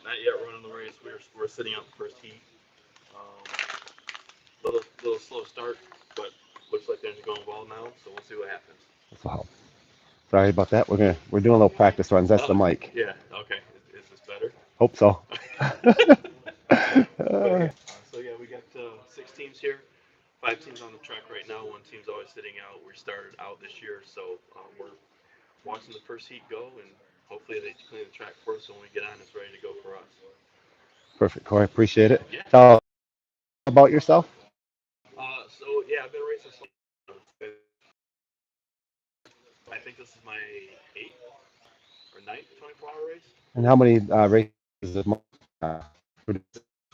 not yet running the race. We're sitting out the first heat. Little slow start, but looks like things are going well now. So we'll see what happens. Wow. Sorry about that. We're doing a little practice runs. That's the mic. Yeah. Okay. Is this better? Hope so. But yeah. So yeah, we got 6 teams here. 5 teams on the track right now. One team's always sitting out. We started out this year, so we're watching the first heat go, and hopefully they clean the track for us. So when we get on, it's ready to go for us. Perfect, Corey. Appreciate it. Yeah. Tell us about yourself. So yeah, I've been racing. I think this is my eighth or ninth 24-hour race. And how many races a month? Produce?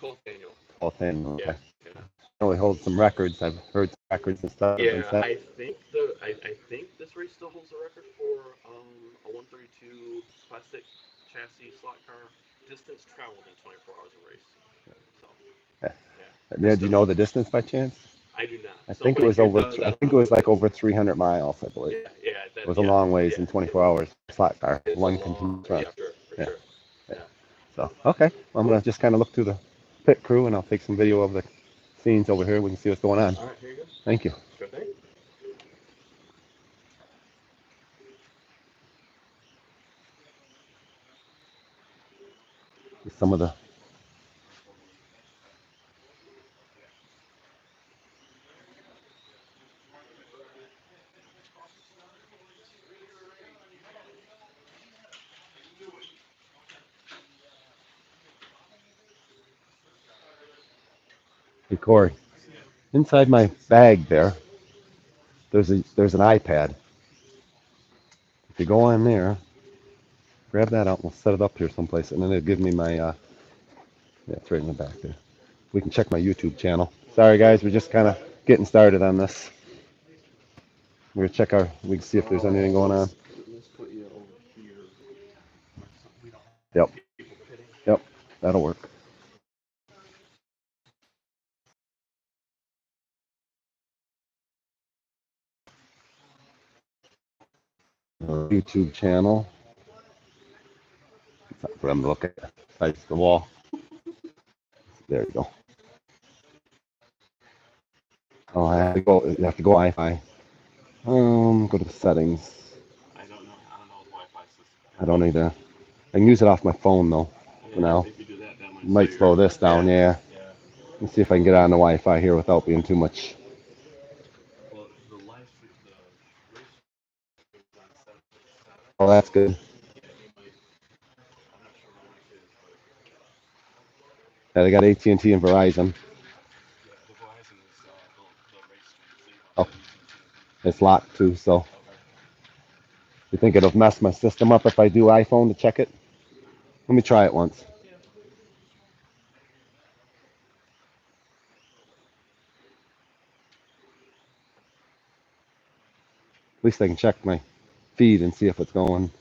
12th annual. 12th annual. Yeah. Okay. Yeah. Really hold some records. I've heard some records and stuff have been Yeah, set. I think this race still holds the record for a 132 plastic chassis slot car distance traveled in 24 hours of race. So Yeah. yeah, Yeah, do you still know the distance by chance? I do not. I think it Somebody was here over. does. I I don't know think it was who it like is. over 300 miles. I believe Yeah, yeah, it that was a yeah, long ways yeah. in 24 hours. Flat car, It's a one long, continuous run. yeah, for Yeah. sure. Yeah. Yeah, So okay, well, I'm cool. gonna just kind of look through the pit crew and I'll take some video of the scenes over here. We can see what's going on. All right, here you go. Thank you. Sure thing. Some of the hey Corey, inside my bag there's an iPad. If you go on there, grab that out, and we'll set it up here someplace, and then it'll give me my yeah, it's right in the back there. We can check my YouTube channel. Sorry guys, we're just kind of getting started on this. We're gonna check our. We can see if there's anything going on. Let's put you over here so we don't have Yep, people pitting. yep, that'll work. YouTube channel. That's what I'm looking at. That's the wall. There you go. Oh, I have to go. You have to go Wi-Fi. Go to the settings. I don't know. I don't know the Wi-Fi system. I don't need to. I can use it off my phone though. For Yeah, now, if you do that, that might slow might your. slow this Yeah, down. Yeah. yeah. Let's see if I can get on the Wi-Fi here without being too much. Well, the live stream, the race stream is on 767. Oh, that's good. Yeah, you might. I'm not sure what yours is, but Yeah, they got AT&T and Verizon. yeah, the Verizon is the race stream, so you Oh, gotta use AT&T. it's locked too. So Okay. you think it'll mess my system up if I do iPhone to check it? Let me try it once. Yeah. At least I can check my feed and see if it's going.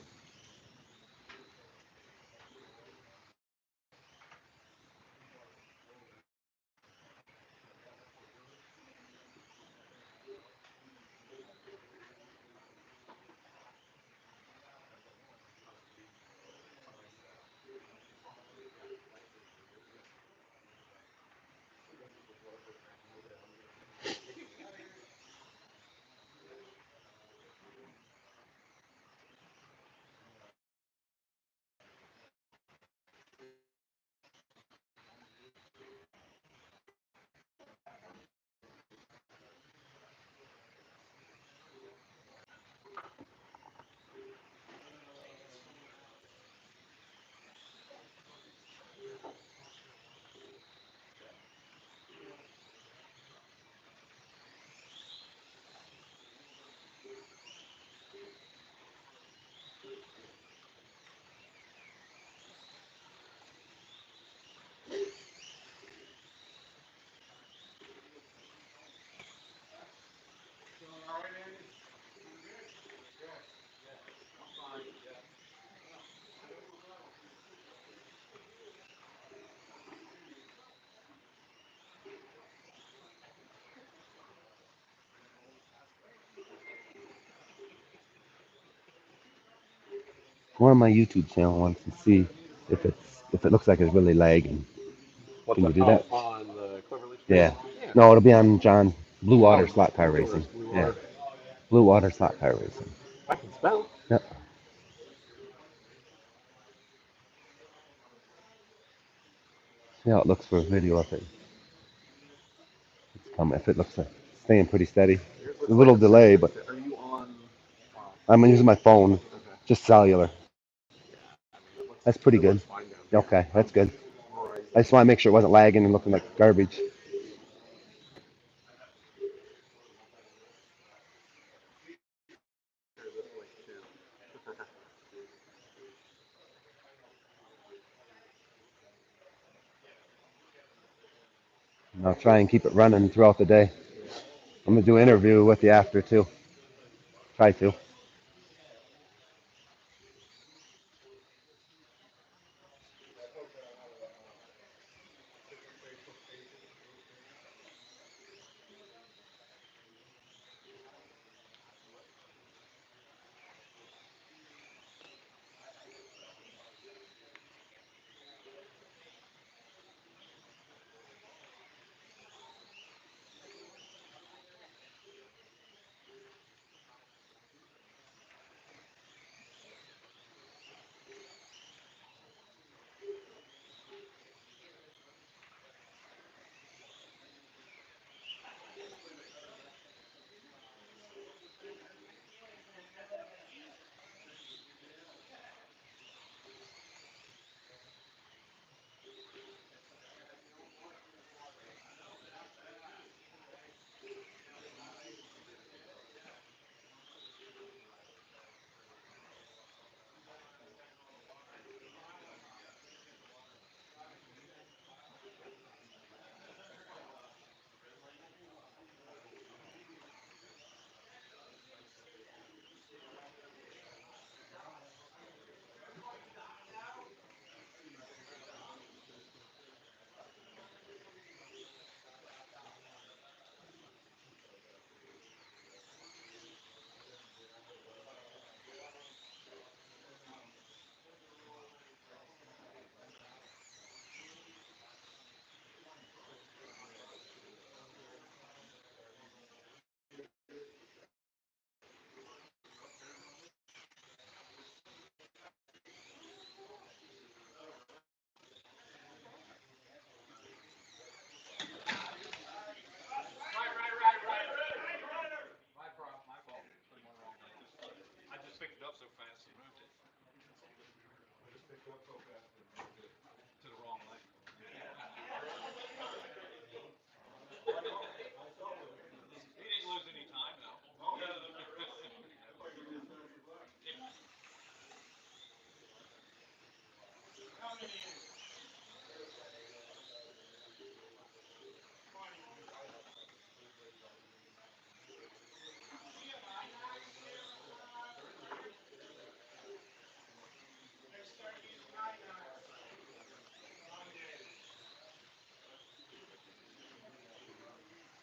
Go on my YouTube channel once and see. if it looks like it's really lagging. What's Can you up? do Oh, that? on the Clover Leaf Yeah. channel? Yeah. No, it'll be on John Blue Water Oh, Slot Car Blue Water. Racing. Blue Yeah. Water. Blue Water Slot Car Racing. I can spell. Yep. See how it looks for a video of it. It's coming. If it looks like it's staying pretty steady. Yours A looks like little it's staying delay, pretty but steady. Are you on? I'm using my phone, Okay. just cellular. Yeah. I mean, That's pretty it good. looks fine down here. Okay, I'm that's good. I Verizon. just want to make sure it wasn't lagging and looking like garbage. Share this link too. And I'll try and keep it running throughout the day. I'm gonna do an interview with you after too. Try to.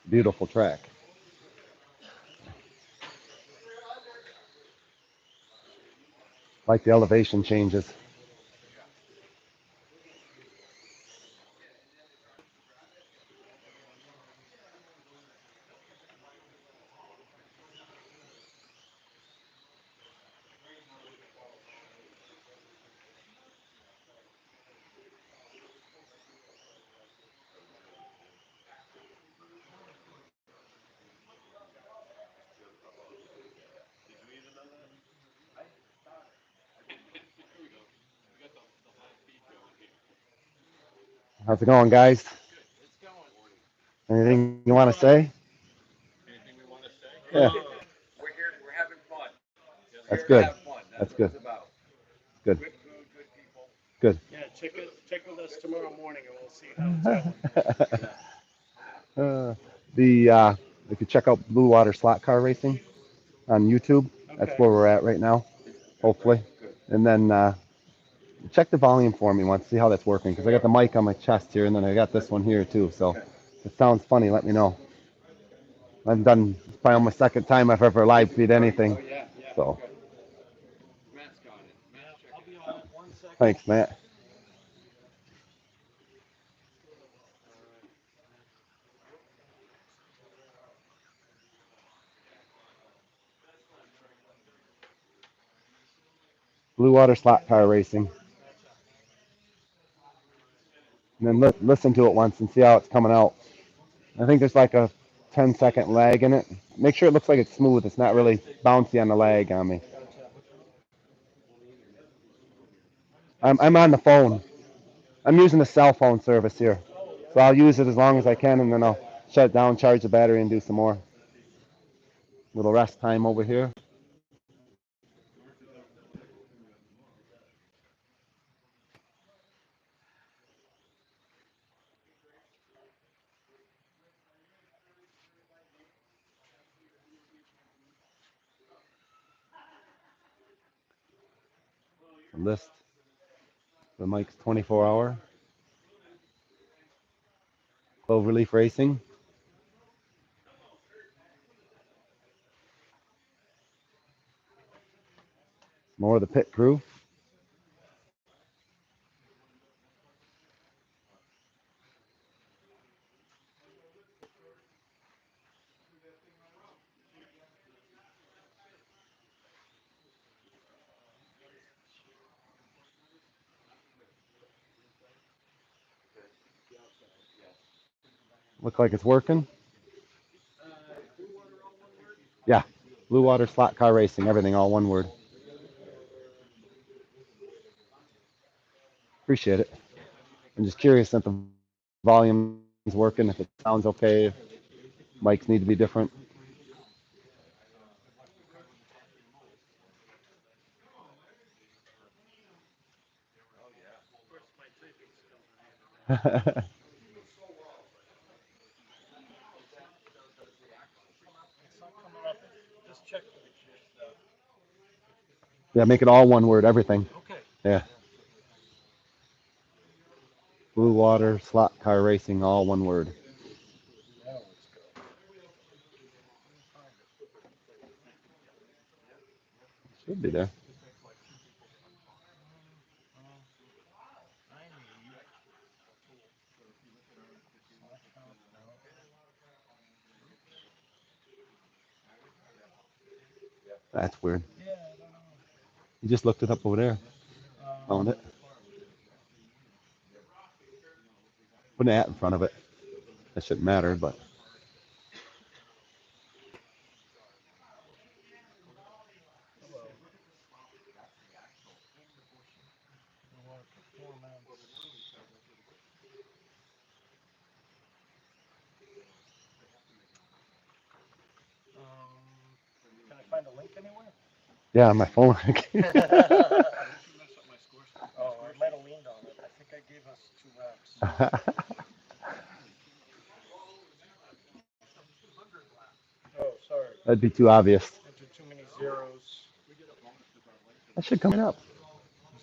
Beautiful track. Like the elevation changes. How's it going, guys? Anything you want to say? Yeah, that's good. That's good. Good. Good. Yeah, check with us tomorrow morning and we'll see how it's going. The if you check out Blue Water Slot Car Racing on YouTube, that's Okay. where we're at right now. Hopefully, and then check the volume for me once, see how that's working. Because I got the mic on my chest here, and then I got this one here too. So if it sounds funny, let me know. I've done it's probably my second time I've ever live feed anything. Oh yeah. So Matt's got it. Yeah, I'll be on it 1 second. thanks, Matt. Blue Water Slot Car Racing. And then listen to it once and see how it's coming out. I think there's like a 10-second lag in it. Make sure it looks like it's smooth. It's not really bouncy on the lag on me. I'm on the phone. I'm using the cell phone service here. So I'll use it as long as I can, and then I'll shut it down, charge the battery, and do some more. Little rest time over here. List. The Mike's 24-hour. Cloverleaf Racing. More of the pit crew. Look like it's working. Yeah. Blue Water Slot Car Racing. Everything, all one word. Appreciate it. I'm just curious if the volume is working, if it sounds okay, if mics need to be different. Yeah, make it all one word, everything. Okay. Yeah. Blue Water Slot Car Racing, all one word. Should be there. That's weird. You just looked it up over there. Found it. Put an at in front of it. That shouldn't matter, but. Can I find a link anywhere? Yeah, on my phone. Oh, I might have leaned on it. I think I gave us 2 reps. Oh, sorry. That'd be too obvious. Entered too many zeros. That should come up.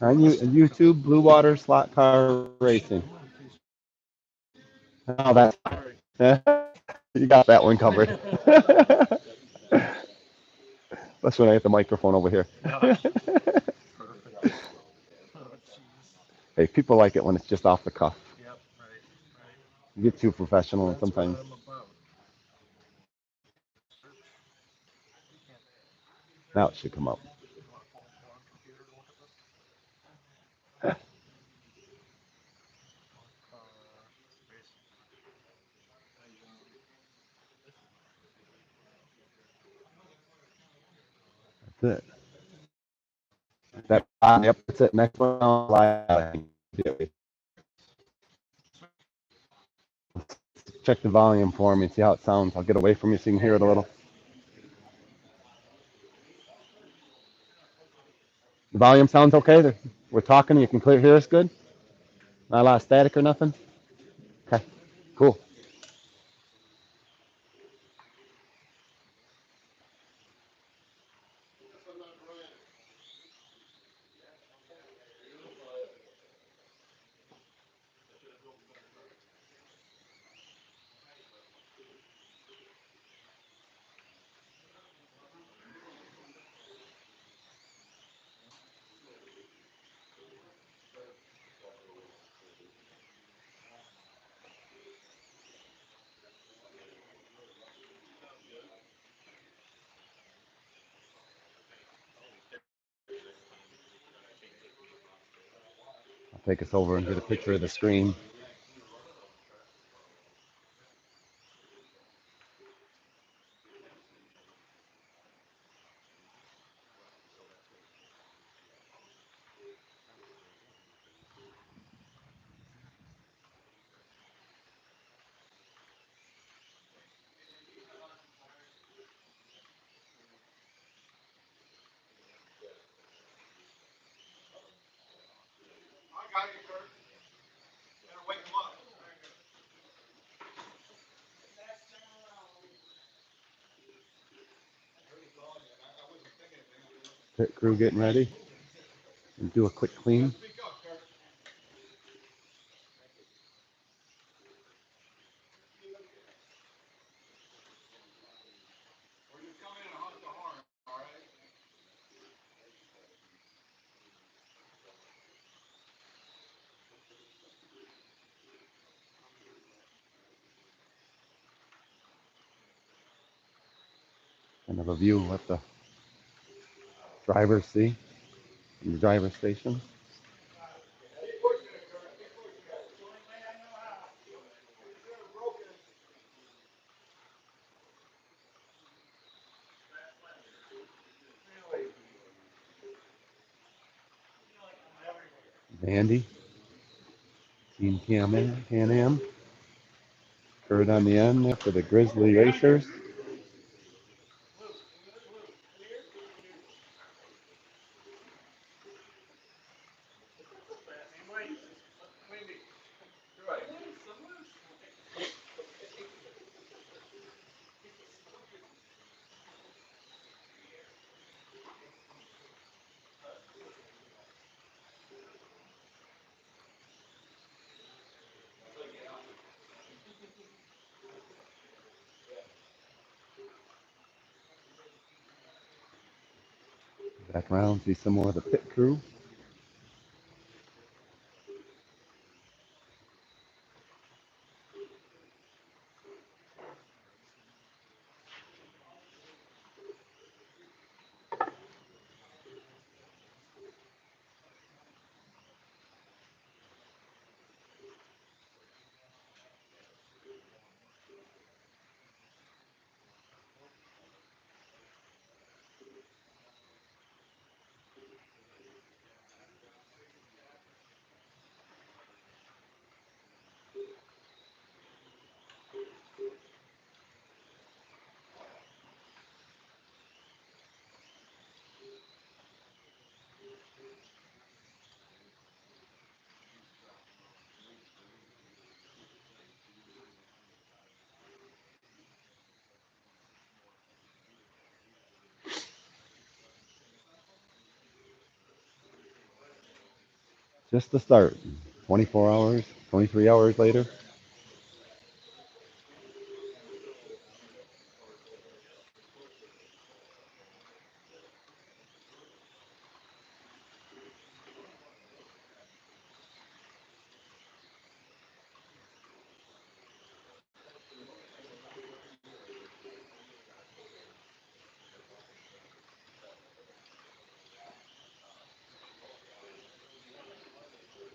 On YouTube, Blue Water Slot Car Racing. Oh, that's. You got that one covered. That's when I hit the microphone over here. Hey, people like it when it's just off the cuff. Yep, right. You get too professional, and sometimes. Now it should come up. That's it. Yep, that's it. Next one, check the volume for me, see how it sounds. I'll get away from you so you can hear it a little. The volume sounds okay? We're talking, you can clear hear us good? Not a lot of static or nothing? Okay, cool. take us over and get a picture of the screen. Pit crew getting ready and do a quick clean. Kind of a view of what the drivers see in the driver's station. Andy, Team Can-Am, Kurt on the end there for the Grizzly Racers. Back around, see some more of the pit crew. Just the start. 24 hours, 23 hours later.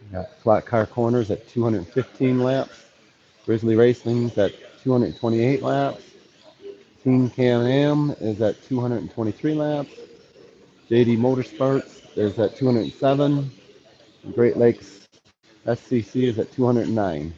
Got flat car corners at 215 laps. Grizzly Racing's at 228 laps. Team Can-Am is at 223 laps. JD Motorsports is at 207. Great Lakes SCC is at 209.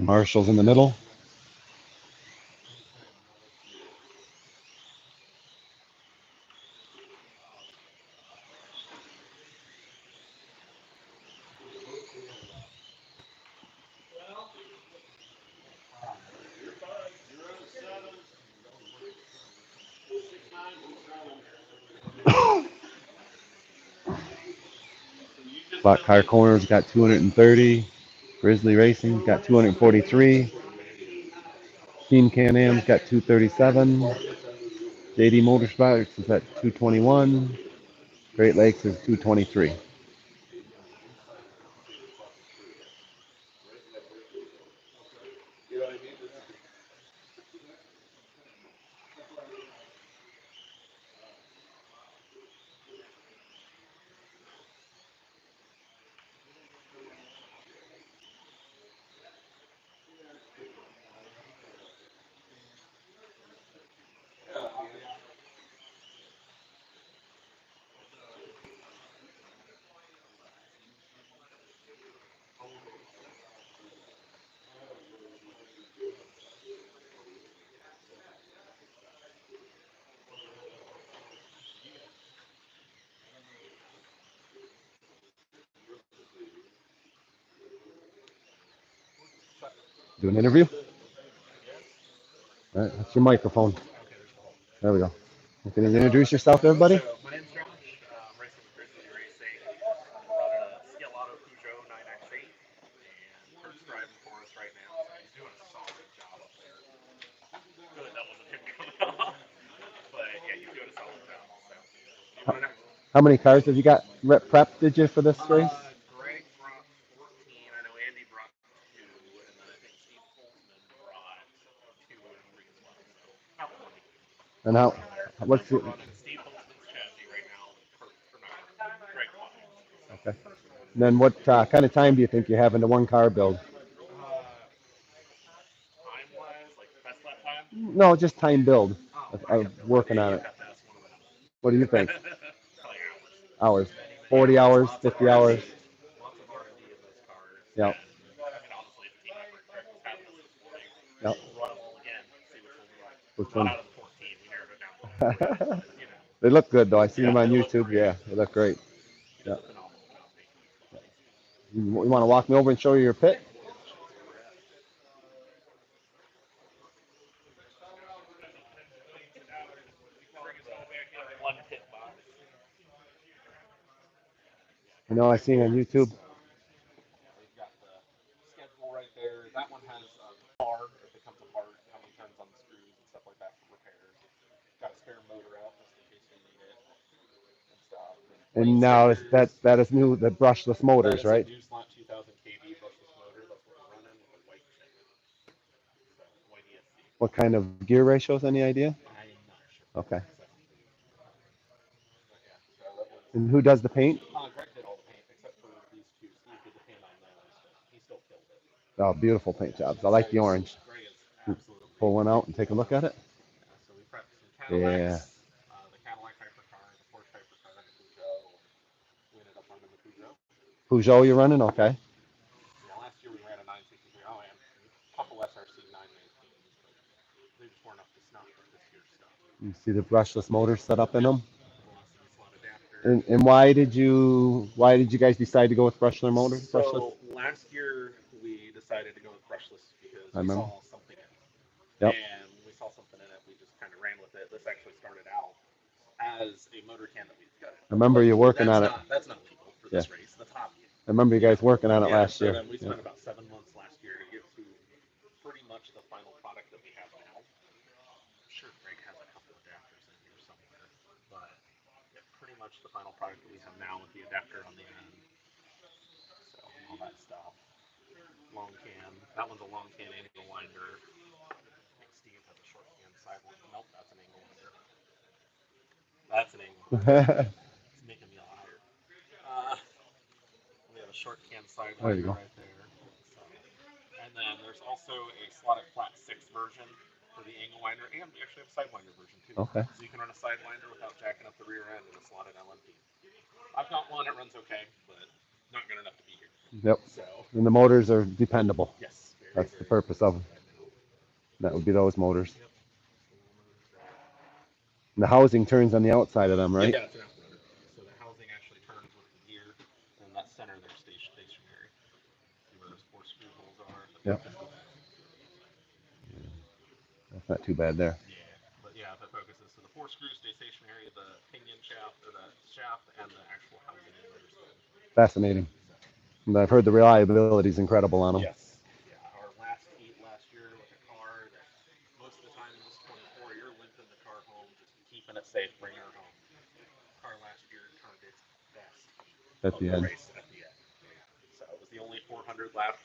Marshall's in the middle. Black Car Corner's got 230. Grizzly Racing's got 243. Team Can-Am's got 237. JD Motorsports is at 221. Great Lakes is 223. Do an interview? All right, that's your microphone. There we go. You can introduce yourself to everybody? So, my name's Josh. I'm racing with Grizzly Racing. I'm running a Scalado Peugeot 9X8, and Kurt's driving for us right now, so he's doing a solid job up there. Really, that wasn't him coming off, but yeah, he's doing a solid job. So, you want to know? How many cars have you got prep did you for this race? Greg brought 14. I know Andy brought 2, and then I think Steve Holtzman brought 2 and 3 as well. So, about 20. And how? What's We're it? running Steve Holtzman's chassis right now with Kurt, or not Kurt, Greg Klein. So, Okay. And then what kind of time do you think you have into one car build? time wise, like best lap time? No, just time build. Oh, Working on you it. have to ask one of them. What do you think? Probably Hours. Many, many 40 hours, Lots 50 of hours. R&D. Lots of R&D in those cars. Yeah. And I mean, honestly, it's a team effort. Greg was having us this morning. Yep. We'll run them all again. See which one we like. Which Not one? out of the 14. We narrowed it down to 40. But, you know. They look good though. I seen them on They look YouTube. great. Yeah, they look great. He does a phenomenal job making them. You want to walk me over and show you your pit? Show us where we're at. One pit box. I know I seen on YouTube. We've got the schedule right there. That one has the car, if it comes apart, how many turns on the screws and stuff like that for repairs. Got a spare motor out just in case you need it and stuff. And now that is new, the brushless motors, That is right? a Newslot 2000 kV brushless motor. That's what we're running with a white chip. So, white ESC. What kind of gear ratios? Any idea? I am not sure. Okay. But yeah, so that was. And who does the paint? Greg did all the paint except for these two. Steve did the paint on those, but he still killed it. Oh, beautiful paint jobs. I like the orange. Greg is absolutely. Pull one out and take a look at it. Yeah, so we prepped some Yeah. Cadillacs, the Cadillac hypercar, the Porsche hypercar, and the Peugeot. And we ended up running the Peugeot. Peugeot you're running? Okay. Yeah, last year we ran a 963 and a couple SRC 919s, but they just weren't up to snuff with this year's stuff. You see the brushless motors set up in them. Velocity slot adapter. And why did you guys decide to go with brushless motors? So last year we decided to go with brushless because we saw something in it. Yep. And when we saw something in it, we just kind of ran with it. This actually started out as a motor can that we've got. I remember you working on it. That's not legal for this race. That's hobby. I remember you guys working on it last so year. Then we spent about 7 months last year to get to pretty much the final product that we have now. I'm sure Greg has a couple adapters in here somewhere, but yeah, pretty much the final product that we have now with the adapter on the end. So all that stuff. Long can. That one's a long can angle winder. I think Steve has a short can sidewinder. Nope, that's an angle winder. That's an angle winder. It's making me a liar. We have a short can sidewinder right there. So. And then there's also a slotted flat 6 version for the angle winder, and we actually have a sidewinder version too. Okay. So you can run a sidewinder without jacking up the rear end in a slotted LMP. I've got one, it runs okay, but not good enough to be here. Yep. So. And the motors are dependable. Yes, very That's the purpose of them. That would be those motors. Yep. And the housing turns on the outside of them, right? Yeah, it's an afterburner. So the housing actually turns with the gear, and that center there stationary. See where those four screw holes are? Yep. That's not too bad there. Yeah, but yeah, if it focuses, so the four screws stay stationary, the pinion shaft or the shaft and the actual housing in the other side. Fascinating. So And I've heard the reliability is incredible on them. yes, yeah. Our last heat last year with a car that most of the time in this 24, you're limping the car home, just keeping it safe, bringing her home. Car last year turned its best heat At of the the end. race at the end. So it was the only 400 lap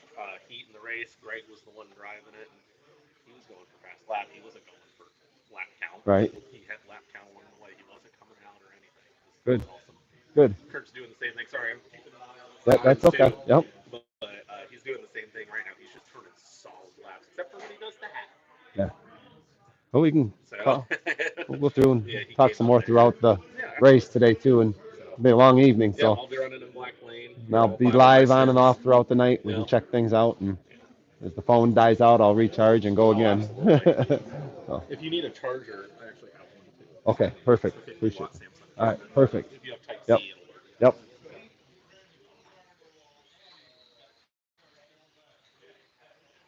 heat in the race. Greg was the one driving it, and he was going for fast lap. He wasn't going for lap count. Right. He had lap count along the way. He wasn't coming out or anything. It Good. was awesome. Good. Kurt's doing the same thing. Sorry, I'm keeping an eye on the That's signs okay. too. Yep. But he's doing the same thing right now. He's just turning solid laps, except for when he does the hat. Yeah. Well, we can So call. We'll go through and yeah, he talk came some up more there. throughout the Yeah, race absolutely. today too, and So it'll be a long evening. yeah, So I'll be running in Black Lane. I'll All be five of my live on and stints. off throughout the night. We Yeah. can check things out, and as the phone dies out, I'll recharge and go Oh, again. absolutely. So, If you need a charger, I actually have one too. okay, It's perfect. the 50 Appreciate watt it. Samsung All right, charger. perfect. If you have Type Yep. C, it'll work. Yep.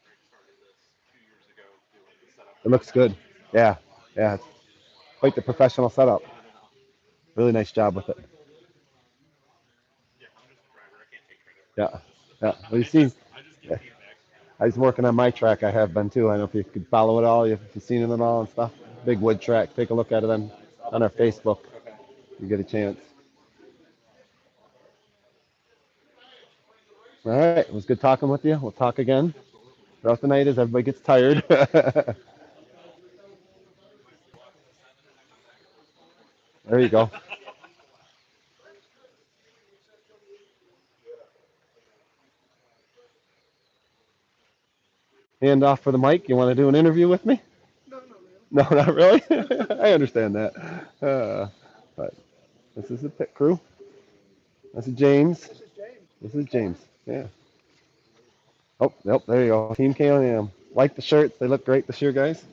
Greg started this 2 years ago doing the setup It for looks Cal. good. Yeah. Yeah. It's quite the professional setup. I know. Really nice job with it. Yeah, I'm just a driver. I can't take credit for any Yeah. of this. Yeah. Well, you see, I just give yeah, feedback. I was working on my track. I have been too. I don't know if you could follow it all. If you've seen it at all and stuff. Big wood track. Take a look at it on our Facebook. Okay. You get a chance. All right. It was good talking with you. We'll talk again Absolutely. throughout the night as everybody gets tired. There you go. Hand off for the mic. You want to do an interview with me? No, no, really. No, not really. I understand that. But this is the pit crew. This is James. This is James. This is James. Yeah. Oh, nope. There you go. Team K&M. Like the shirts. They look great this year, guys.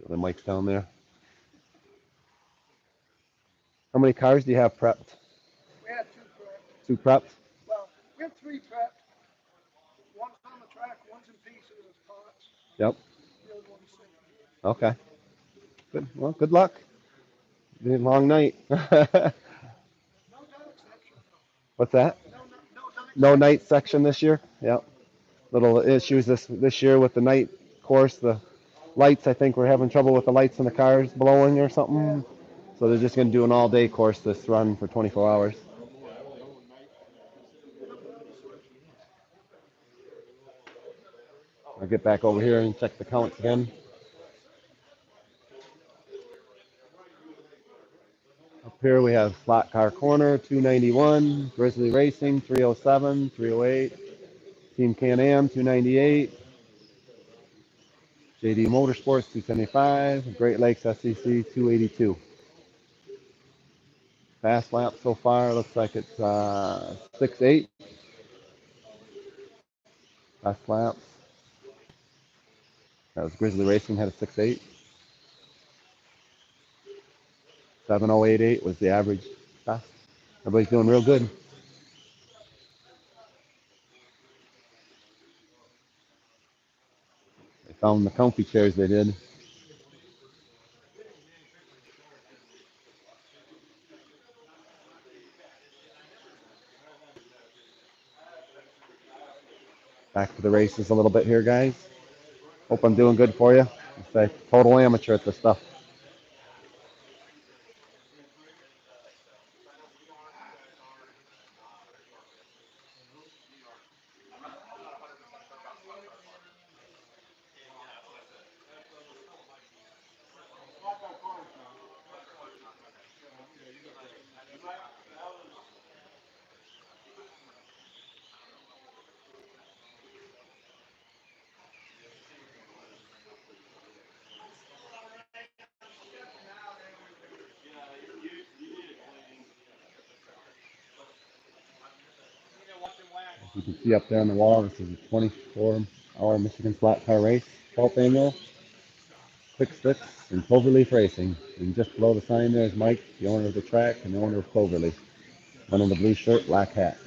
The mic's down there. How many cars do you have prepped? We had two prepped. Two prepped? Well, we have three prepped. One's on the track, one's in pieces as parts. Yep. The other one's sitting. Okay. Good. Well, good luck. Be a long night. No night section. What's that? No night No section. night section this year. Yep. Little issues this year with the night course. The lights. I think we're having trouble with the lights in the cars blowing or Yeah. something. So they're just going to do an all-day course this run for 24 hours. I'll get back over here and check the counts again. Up here we have Slot Car Corner, 291, Grizzly Racing, 307, 308, Team Can-Am, 298, JD Motorsports, 275, Great Lakes SEC, 282. Fast lap so far looks like it's 6.8. Fast laps. That was Grizzly Racing had a 6.8. 7.088 was the average fast. Everybody's doing real good. They found the comfy chairs they did. Back to the races a little bit here, guys. Hope I'm doing good for you. It's a total amateur at this stuff. You can see up there on the wall, this is a 24-hour Michigan slot car race, 12th annual, Quick Sticks and Cloverleaf Racing. And just below the sign there is Mike, the owner of the track and the owner of Cloverleaf. One in the blue shirt, black hat.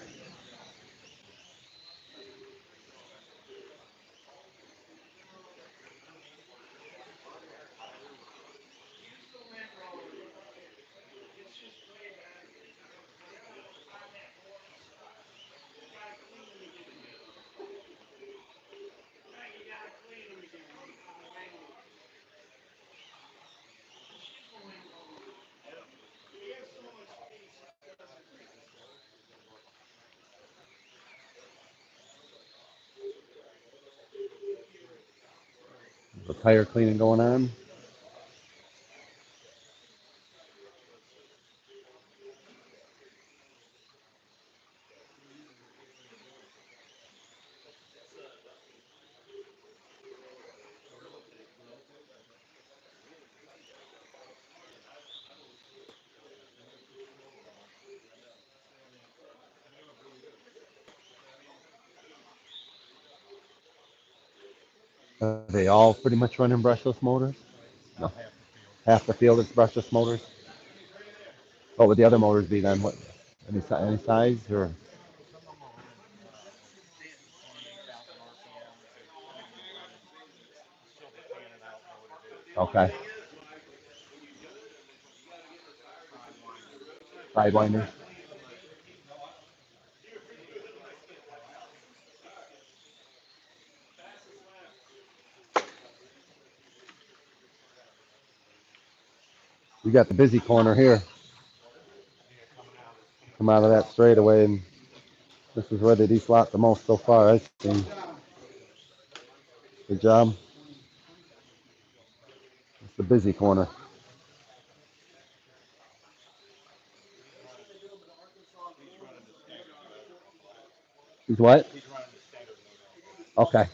The tire cleaning going on. Are they all pretty much running brushless motors? No. Half the field is brushless motors. What would the other motors be then? What? Any size or? Okay. Sidewinders. You got the busy corner here. Come out of that straightaway, and this is where they deslot the most so far, I think. Good job. It's the busy corner. He's what? Okay.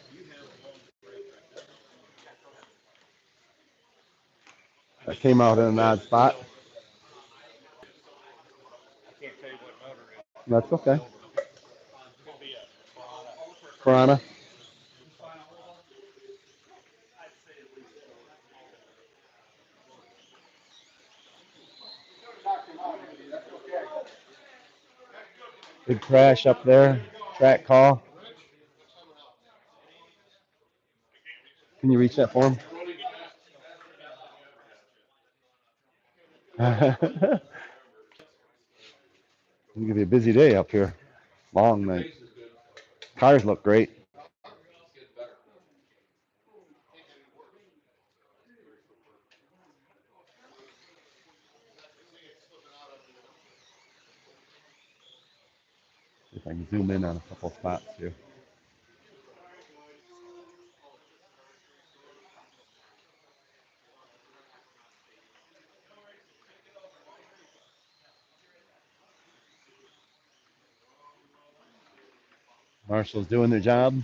That came out in an odd spot. That's okay. Piranha. Big crash up there. Track call. Can you reach that for him? It's gonna be a busy day up here. Long night. Cars look great. If I can zoom in on a couple spots here. Marshall's doing their job.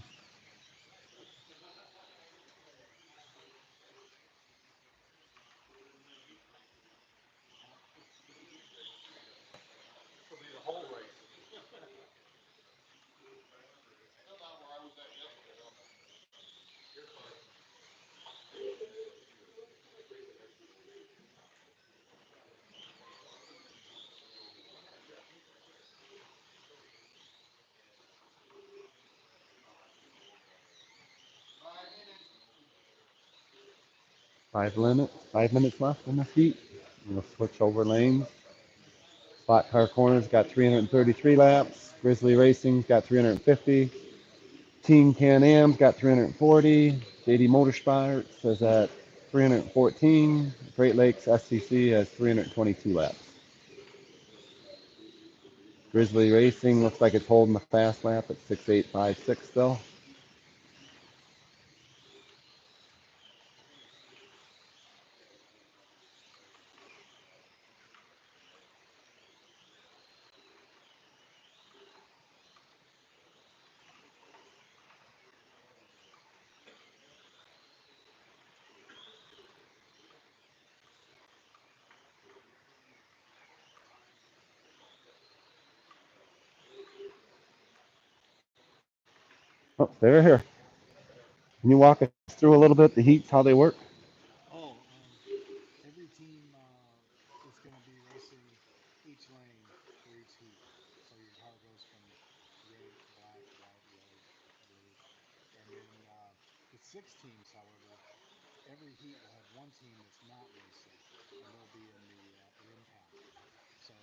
Five minutes left in the heat. We'll switch over lanes. Spot Car Corner's got 333 laps. Grizzly Racing's got 350. Team Can-Am's got 340. JD Motorsports is at 314. Great Lakes SCC has 322 laps. Grizzly Racing looks like it's holding the fast lap at 6.856 still. Oh, they're here. Can you walk us through a little bit the heats, how they work? Oh, every team is going to be racing each lane for each heat. So your car goes from red, black, white, yellow, blue. And then the six teams, however, every heat will have one team that's not racing, and they'll be in the impound. So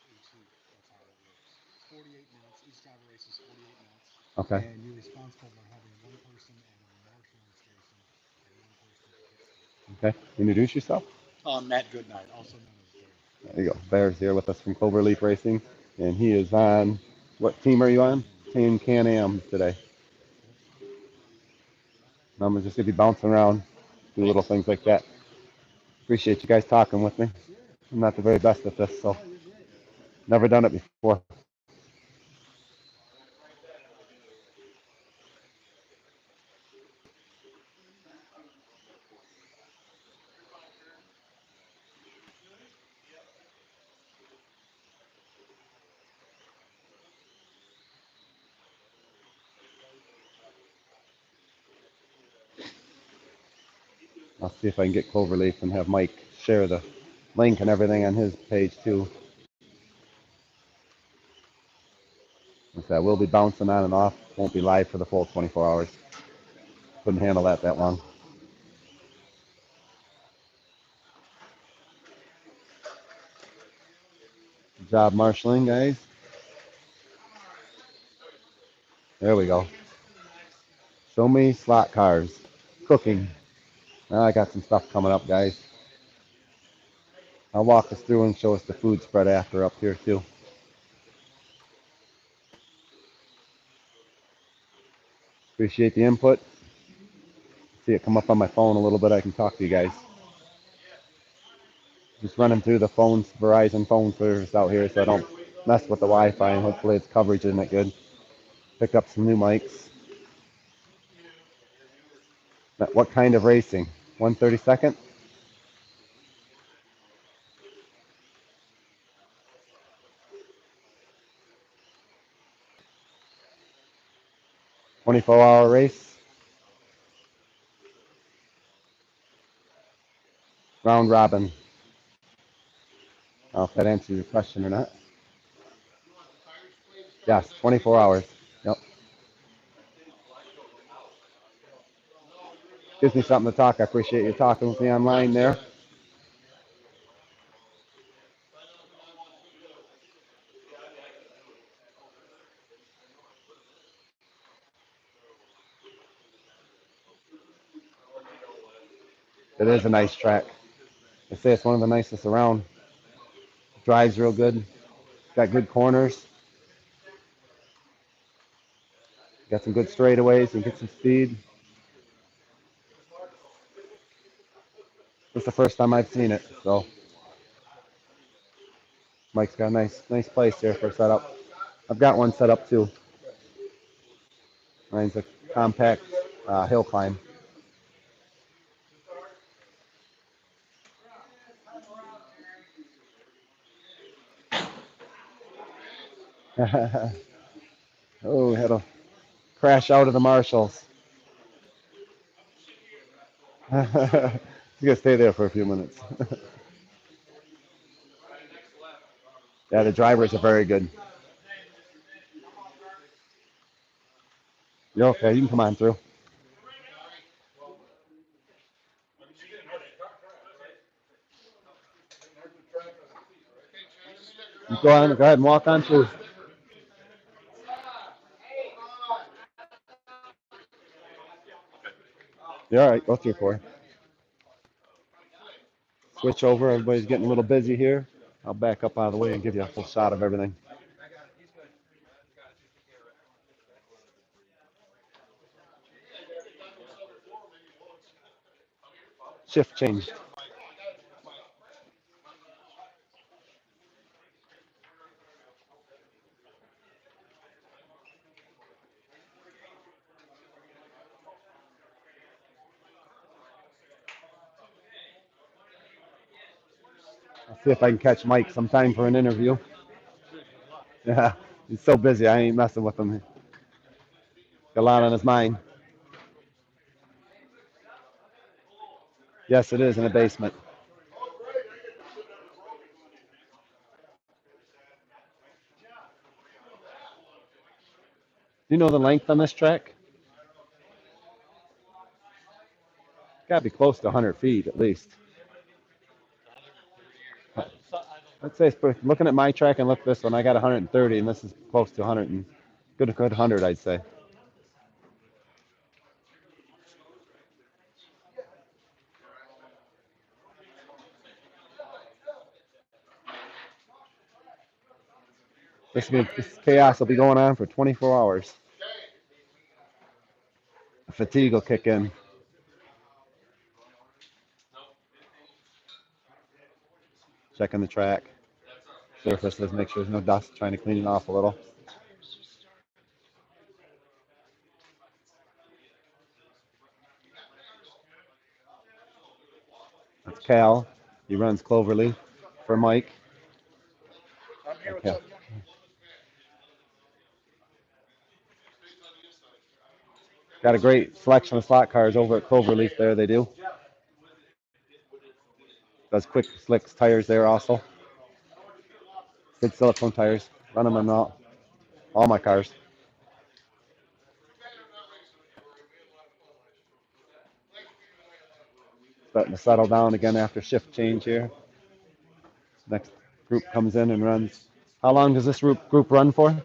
each heat, that's how it works. It's 48 minutes. Each driver races 48 minutes, Okay. and you're responsible for having one person at a marshalling station and one person at the pit station. Okay. Introduce yourself. Matt Goodnight, also known as Bear. There you go. Bear's here with us from Cloverleaf Racing, and he is on. What team are you on? Can-Am. Team Can-Am today. Yep. I'm just gonna be bouncing around, do little things like that. Appreciate you guys talking with me. Sure. I'm not the very best at this, so Oh, you're great. never done it before. I'll see if I can get Cloverleaf and have Mike share the link and everything on his page too. Like I said, we'll be bouncing on and off. Won't be live for the full 24 hours. Couldn't handle that long. Good job marshaling, guys. There we go. Show me slot cars. Cooking. Now I got some stuff coming up, guys. I'll walk us through and show us the food spread after up here too. Appreciate the input. See it come up on my phone a little bit. I can talk to you guys. Just running through the phones, Verizon phone service out here, so I don't mess with the Wi-Fi, and hopefully its coverage isn't that good. Picked up some new mics. What kind of racing? 132nd? 24-hour race? Round robin. I don't know if that answers your question or not. Yes, 24 hours. Yep. Gives me something to talk. I appreciate you talking with me online there. It is a nice track. They say it's one of the nicest around. Drives real good. Got good corners. Got some good straightaways and get some speed. This is the first time I've seen it, so Mike's got a nice place here for setup. I've got one set up too. Mine's a compact hill climb. Oh, had a crash out of the marshals. You gotta stay there for a few minutes. Yeah, the drivers are very good. You're okay. You can come on through. You go on. Go ahead and walk on through. You're all right. Go through, Corey. Switch over. Everybody's getting a little busy here. I'll back up out of the way and give you a full shot of everything. Shift changed. I'll see if I can catch Mike sometime for an interview. Yeah, he's so busy. I ain't messing with him. Got a lot on his mind. Yes, it is in a basement. Do you know the length on this track? Got to be close to 100 feet at least. I'd say, looking at my track and look at this one, I got 130, and this is close to 100 and good 100, I'd say. This chaos will be going on for 24 hours. Fatigue will kick in. Checking the track, surfaces, make sure there's no dust, trying to clean it off a little. That's Cal. He runs Cloverleaf for Mike. I'm here with Okay. Doug. Got a great selection of slot cars over at Cloverleaf there, they do. Does quick slicks tires there also. Good silicone tires. Run them on all my cars. Starting to settle down again after shift change here. Next group comes in and runs. How long does this group run for?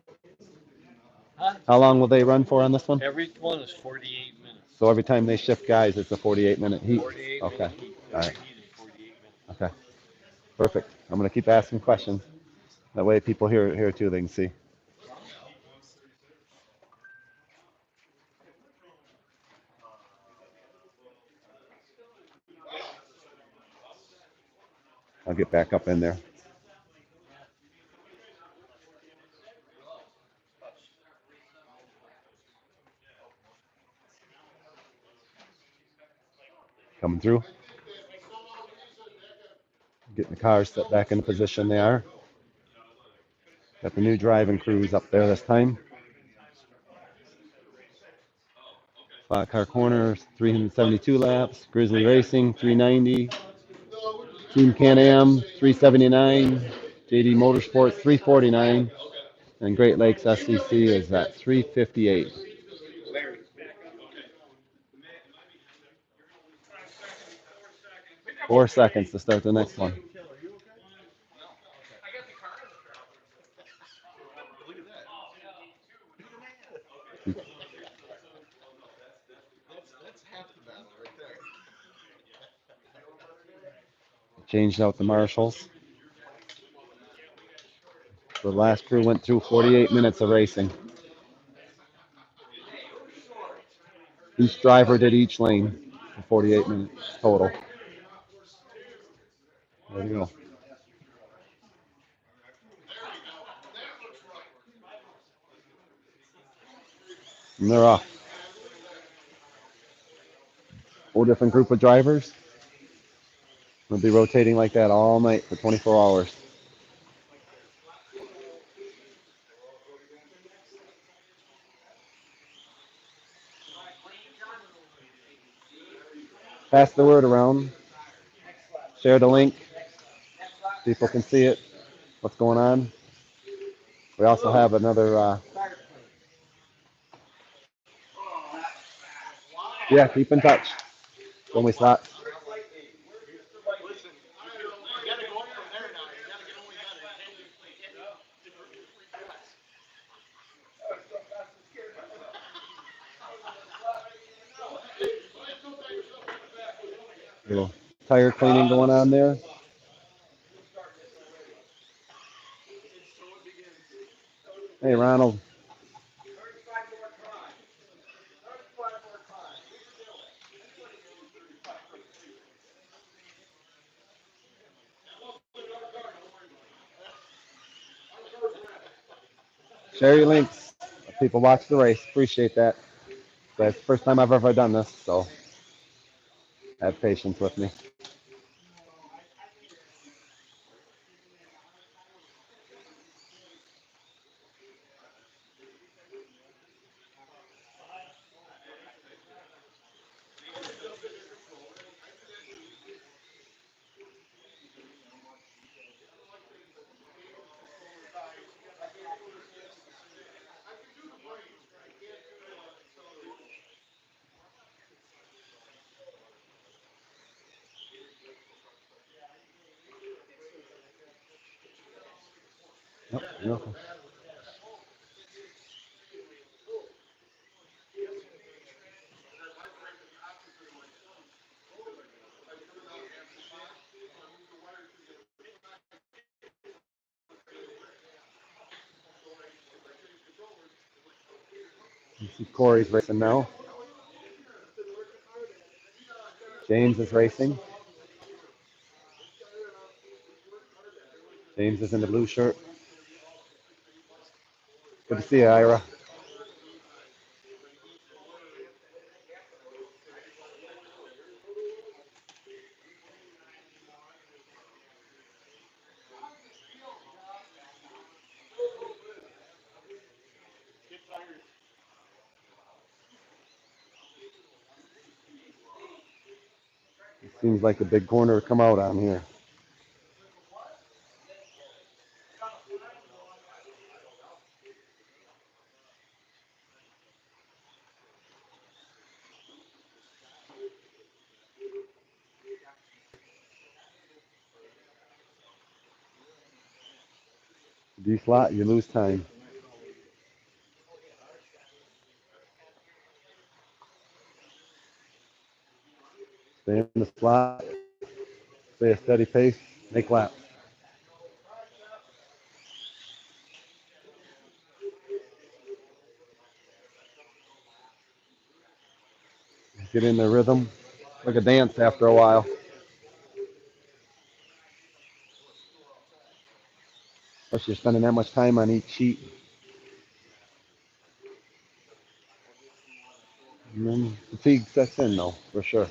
Huh? How long will they run for on this one? Every one is 48 minutes. So every time they shift guys, it's a 48-minute heat. 48 Okay. minute heat. All Every right. heat is 48 minutes. Okay. Perfect. I'm gonna keep asking questions. That way people here too, they can see. I'll get back up in there. Coming through. Getting the cars set back into position they are. Got the new driving crews up there this time. Flat Car Corners, 372 laps. Grizzly Racing, 390. Team Can-Am, 379. JD Motorsports, 349. And Great Lakes SCC is at 358. 4 seconds to start the next one. Changed out the marshals. The last crew went through 48 minutes of racing. Each driver did each lane for 48 minutes total. There you go. And they're off. Whole different group of drivers. We'll be rotating like that all night for 24 hours. Pass the word around. Share the link. People can see it. What's going on. We also have another. Yeah, keep in touch when we slot. Little tire cleaning going on there. Hey, Ronald. Share your links. People watch the race. Appreciate that. That's the first time I've ever done this, so have patience with me. Yep, beautiful. You see Corey's racing now. James is racing. James is in the blue shirt. Good to see you, Ira. It seems like a big corner to come out on here. D slot, you lose time. Stay in the slot, stay a steady pace, make laps. Get in the rhythm, like a dance after a while. Especially you're spending that much time on each sheet. And then fatigue sets in though, for sure.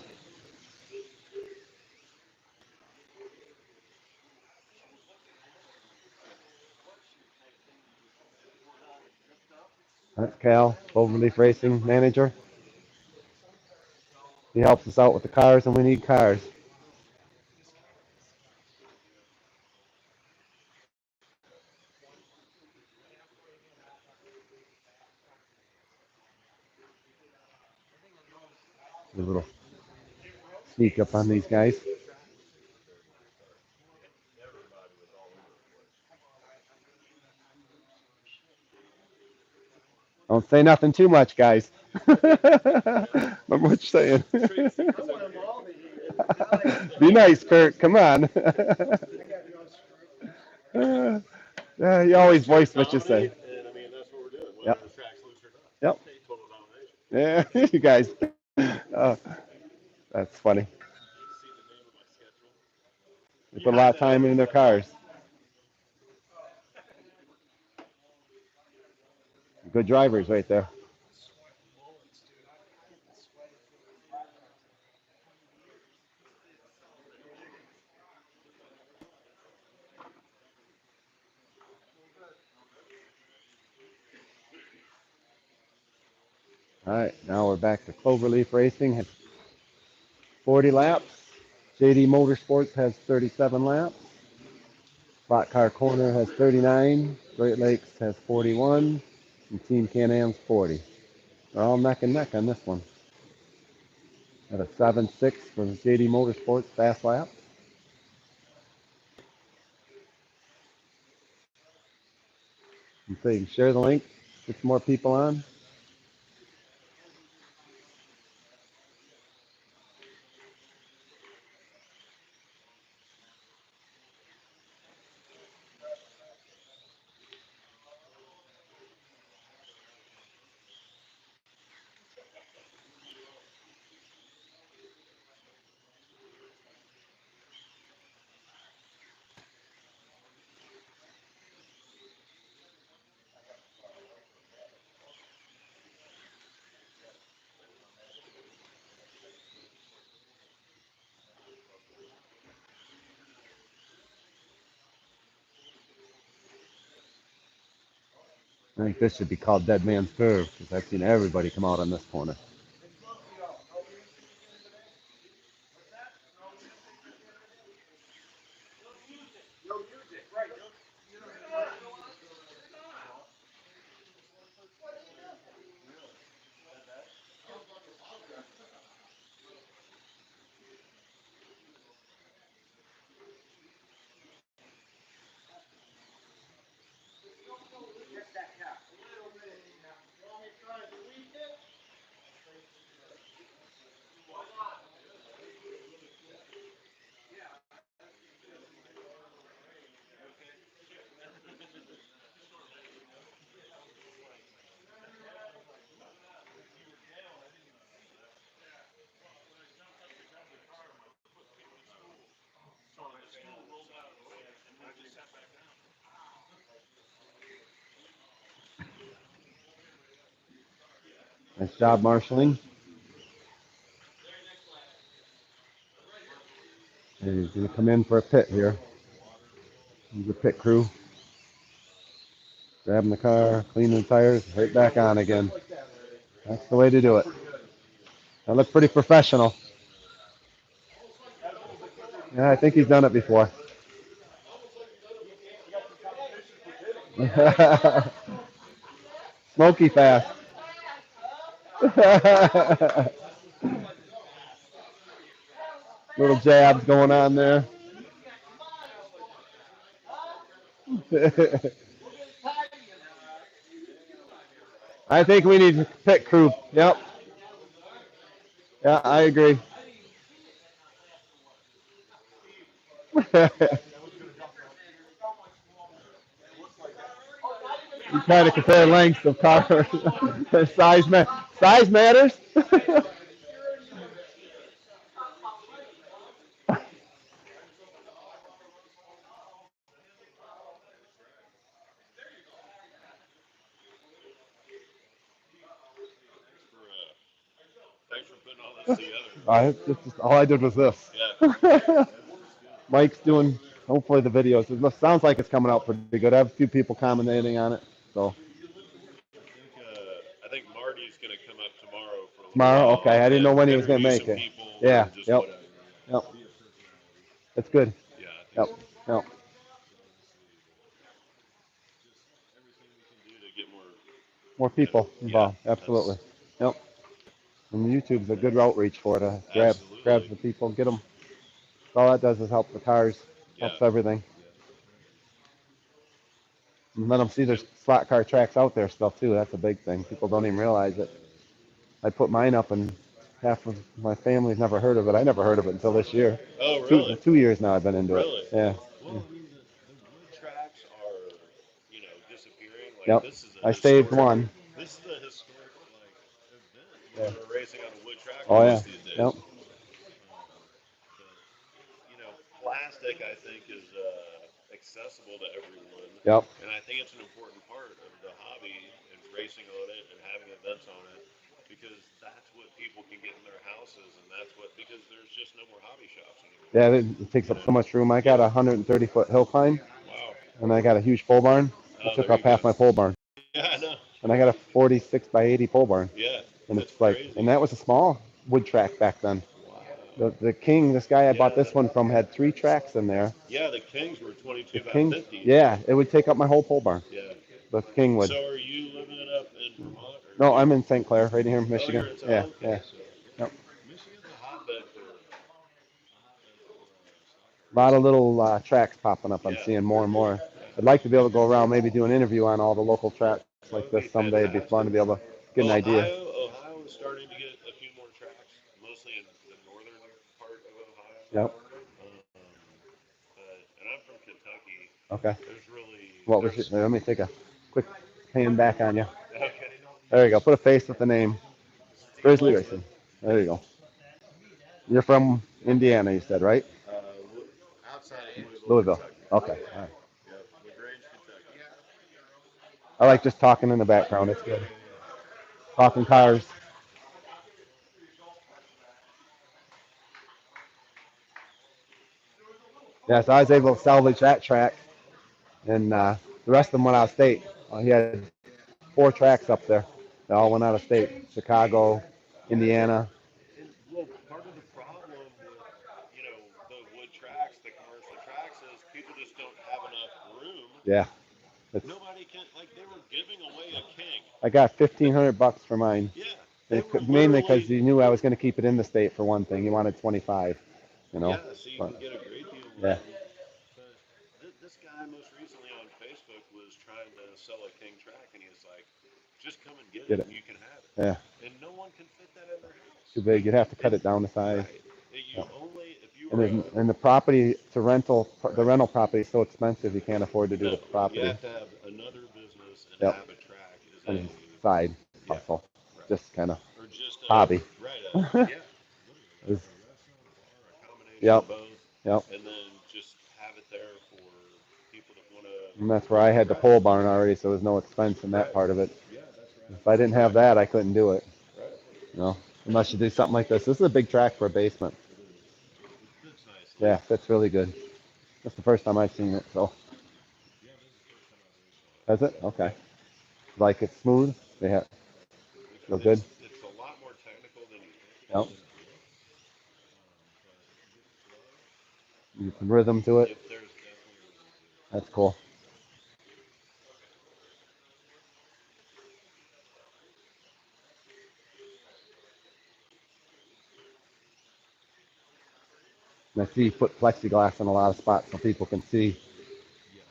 That's Cal, Overleaf Racing Manager. He helps us out with the cars and we need cars. A little sneak up on these guys. Don't say nothing too much, guys. Remember what you're saying. Be nice, Kurt. Come on. Yeah, you always voice what you say. And I mean, that's what we're doing, Yep. whether the track's loose or not. Yep. Total domination. Yeah, you guys. Uh, that's funny. They put a lot of time in their cars. Good drivers right there. All right, now we're back to Cloverleaf Racing. Has 40 laps. JD Motorsports has 37 laps. Spot Car Corner has 39. Great Lakes has 41. And Team Can-Am's 40. They're all neck and neck on this one. At a 7.6 for JD Motorsports fast lap. And so you can share the link, get some more people on. I think this should be called Dead Man's Curve because I've seen everybody come out on this corner. Nice job marshaling. And he's going to come in for a pit here. He's a pit crew. Grabbing the car, cleaning the tires, right back on again. That's the way to do it. That looks pretty professional. Yeah, I think he's done it before. Smoky fast. Little jabs going on there. I think we need pit crew. Yep. Yeah, I agree. You try to compare lengths of cars. Size matters. Thanks for putting all this together. All I did was this. Yeah. Mike's doing. Hopefully the videos. It sounds like it's coming out pretty good. I have a few people commenting on it. So I think Marty's going to come up tomorrow for a little tomorrow, while okay. I didn't know when he was interview going to make some it. people Yeah. and just Yep. whatever. Yep. That's good. Yeah, I think Yep. so. Yep. Everything we can do to get more. More people involved. Yeah, Absolutely. Yep. And YouTube's a good outreach for it. Grabs Absolutely. the people, get them. All that does is help the cars. Yeah. Helps everything. And let them see there's slot car tracks out there still too. That's a big thing. People don't even realize it. I put mine up and half of my family's never heard of it. I never heard of it until this year. Oh, really? 2 years now I've been into Really? it. Yeah. Well, I mean, the wood tracks are, disappearing. Like, Yep. this is a I saved historic. one. This is a historic, event. Yeah. We're racing on a wood track Oh yeah. almost these days. Yep. Plastic, I think, is accessible to everyone. Yep. And I think it's an important part of the hobby and racing on it and having events on it because that's what people can get in their houses and that's what, because there's just no more hobby shops anymore. Yeah, it takes up so much room. I got a 130-foot hill climb, Wow. and I got a huge pole barn. It Oh, took there up you half go. my pole barn. Yeah, I know. And I got a 46 by 80 pole barn. Yeah. And That's it's like, crazy. and that was a small wood track back then. Wow. The King, this guy I bought Yeah. this one from, had 3 tracks in there. Yeah, the Kings were 22 The by King, 50. yeah, it would take up my whole pole barn. Yeah. The King would. So are you living it up in Vermont? Or No, I'm in St. Clair, right here in Michigan. Oh, Yeah, okay. yeah. So, Yep. Michigan's a hotbed for A lot of little tracks popping up. I'm Yeah. seeing more and more. I'd like to be able to go around, maybe do an interview on all the local tracks like this someday. It'd be fun to be able to get an idea. Ohio is starting to get a few more tracks, mostly in the northern part of Ohio. Yep. And I'm from Kentucky. Okay. There's really. What was it? Let me take a quick pan back on you. Okay. There you go. Put a face with the name. Grizzly Racing. There you go. You're from Indiana, you said, right? Outside of Louisville. Kentucky. Okay. All right. Yep. LaGrange, Kentucky. I like just talking in the background. It's good. Talking cars. Yeah, so I was able to salvage that track, and the rest of them went out of state. He had 4 tracks up there. They all went out of state. Chicago, Indiana. Well, part of the problem with, the wood tracks, the commercial tracks, is people just don't have enough room. Yeah. Nobody can, they were giving away a King. I got $1,500 for mine. Yeah. Mainly because he knew I was going to keep it in the state for one thing. He wanted 25, Yeah, so you can get a great deal of yeah. But this guy most recently on Facebook was trying to sell a King track, and he was like, just come and get it, and you can have it. Yeah. And no one can fit that in their house. Too big. You'd have to cut it down to size. Right. You only, if you And the property to the rental property is so expensive you can't afford to do the property. You have to have another business and have a track And side hustle. Right. Just kind of or just hobby. Right. Yeah. Is- A combination Yep. of both. Yep. And then just have it there for people that want to. And that's where I had the pole barn already, so there was no expense in that part of it. Yeah, that's right. If I didn't have that, I couldn't do it. You know, unless you do something like this. This is a big track for a basement. Fits nicely. Yeah, fits really good. That's the first time I've seen it. So, Yeah, this is the first time I've raced on it. has it? Okay. Like it's smooth. Yeah, feel good. It's a lot more technical than you think it Yep. is. But if you get the flow, You get some rhythm to it. there's definitely rhythm to it. That's cool. And I see you put plexiglass in a lot of spots so people can see. Yes.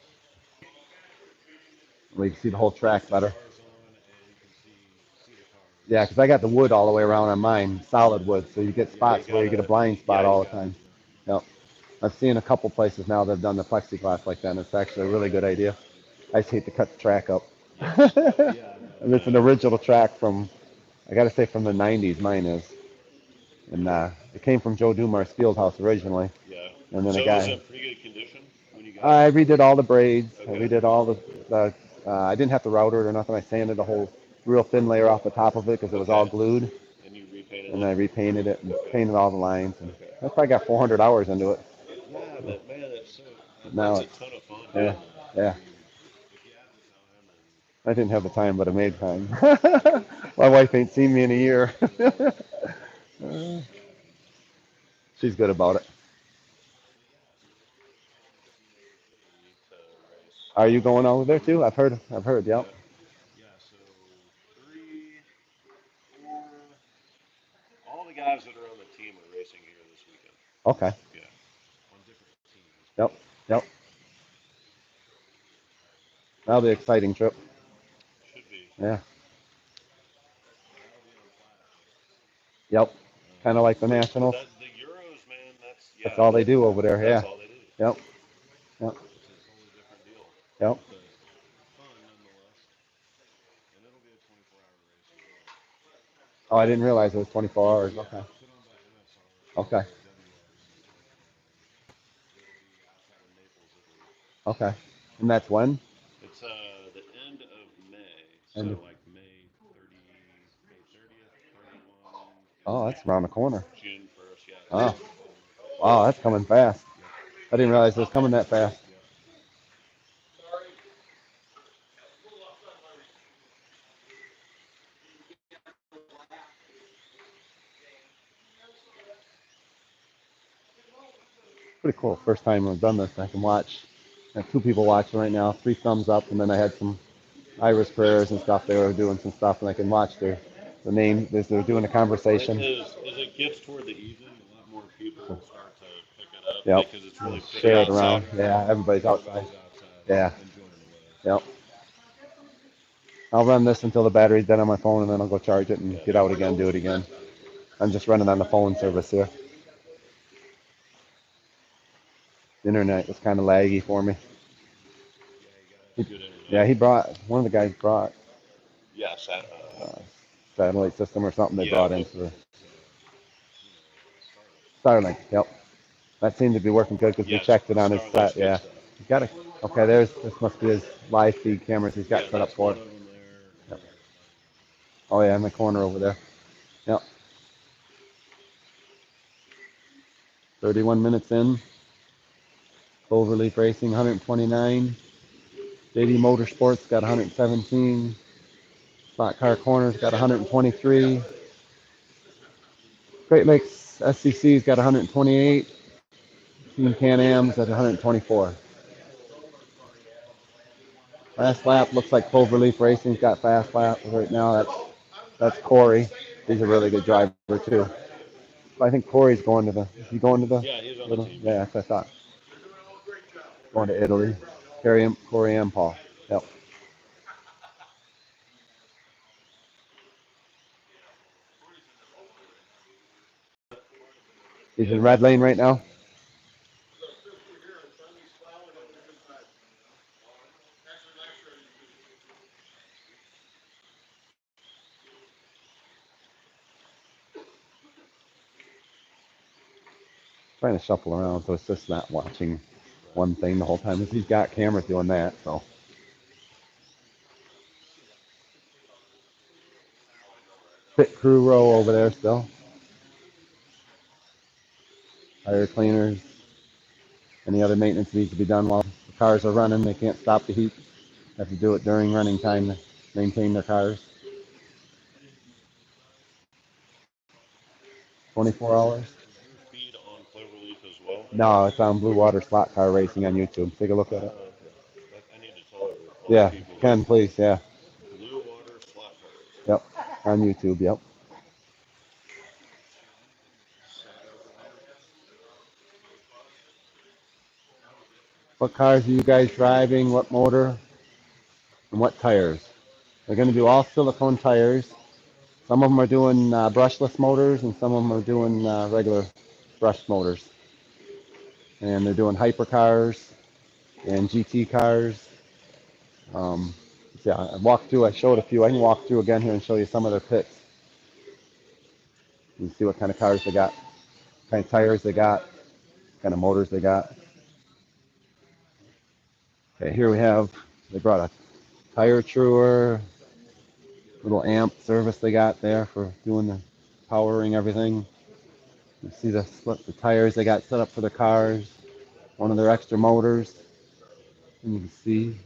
We can see the whole track better. Cars on, and you can see the cars. Yeah, because I got the wood all the way around on mine, solid wood, so you get spots where you get a blind spot all the time. Yep. I've seen a couple places now that have done the plexiglass like that, and it's actually a really good idea. I just hate to cut the track up. Yeah. Yeah. And it's an original track from, I gotta say, from the 90s, mine is. And it came from Joe Dumars field house originally. Yeah. And then So a it was guy, in pretty good condition when you got I it? redid all the braids. I Okay. redid all the I didn't have to router it or nothing. I sanded a whole real thin layer off the top of it because it was all Okay. glued. And you repainted And I it? repainted it and Okay. painted all the lines. And Okay. I probably got 400 hours into it. Yeah, but man, Now that's a it's, ton of fun yeah, doing that. I yeah. mean, if you have the time and I didn't have the time, but I made time. My wife ain't seen me in a year. She's good about it. to race. Are you going over there too? I've heard, yep. Yeah. Yeah, so 3, 4, all the guys that are on the team are racing here this weekend. Okay, Yeah, on different teams, yep, but yep. That'll be an exciting trip. should be. Yeah, And that'll be on Flash. yep. Kind of like the Nationals. That the Euros, man. That's all they do over there. That's Yeah, all they do. yep, yep, It's a totally different deal, yep. but fun nonetheless. And it'll be a 24-hour race as well. Oh, I didn't realize it was 24 hours. Yeah, Okay, put on by MSR okay, or WRC, and it'll be outside of Naples, Italy. okay. And that's when? It's the end of May, And so like May 30th, 31, oh, that's around the corner. June 1st. Yeah, it's Oh, around the corner. wow, that's coming fast. Yep. I didn't realize it was coming that fast. Yep. Pretty cool. First time I've done this. I can watch. I have two people watching right now. 3 thumbs up, and then I had some Irish prayers and stuff. They were doing some stuff, and I can watch the name as they're doing a conversation. As it gets toward the evening, a lot more people will start to pick it up Yep. because it's really pretty Share it outside around. right Yeah, now. everybody's outside. Everybody's outside Yeah. enjoying the weather. Yep. I'll run this until the battery's dead on my phone, and then I'll go charge it and Yeah. get out again, do it again. I'm just running on the phone service here. The internet was kind of laggy for me. Yeah, you got to have good Yeah, internet. he brought one of the guys brought Yeah, uh, satellite system or something they yeah, brought with into the Starlink. Starlink. Yep, that seemed to be working good because we Yes, checked it on his Starlink's set. good Yeah, stuff. he's got it. Okay, this must be his live feed cameras he's got Yeah, set up that's for one it. of them there, and Yep. then there's another one over there. Oh yeah, in the corner over there. Yep. 31 minutes in. Cloverleaf Racing 129. JD Motorsports got 117. Spot Car Corners got 123. Great Lakes SCC's got 128. Team Can Am's at 124. Fast lap looks like Cloverleaf Racing's got fast lap right now. That's Corey. He's a really good driver too. I think Corey's going to the. Is he going to the? Yeah, he's on the Little, team. yeah, that's what I thought. Going to Italy. Corey and Paul. Yep. He's in red lane right now. Trying to shuffle around so it's just not watching one thing the whole time. Because he's got cameras doing that. So crew row over there still. Tire cleaners. Any other maintenance needs to be done while the cars are running. They can't stop the heat. Have to do it during running time to maintain their cars. 24 hours. Is your feed on Cloverleaf as well? No, it's on Blue Water Slot Car Racing on YouTube. Take a look at it. Okay. I need to tell all the Yeah, people that Ken, please. Yeah. Blue Water Slot Car Racing. Yep. On YouTube. Yep. What cars are you guys driving? What motor? And what tires? They're going to do all silicone tires. Some of them are doing brushless motors, and some of them are doing regular brushed motors. And they're doing hypercars and GT cars. Um, yeah, I walked through. I showed a few. I can walk through again here and show you some of their pits. You can see what kind of cars they got, what kind of tires they got, what kind of motors they got. Okay, here we have. They brought a tire truer, little amp service they got there for doing the powering everything. You see the tires they got set up for the cars. One of their extra motors. And you can see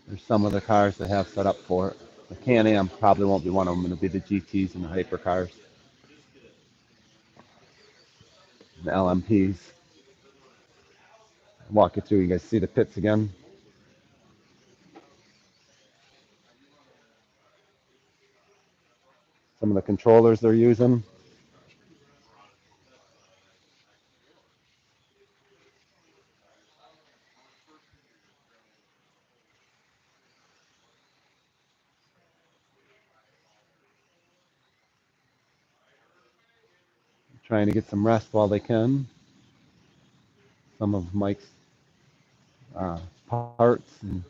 there's some of the cars they have set up for it. The Can-Am probably won't be one of them. It'll be the GTs and the hypercars, the LMPs. Walk you through. You guys see the pits again. Some of the controllers they're using. Trying to get some rest while they can. Some of Mike's parts and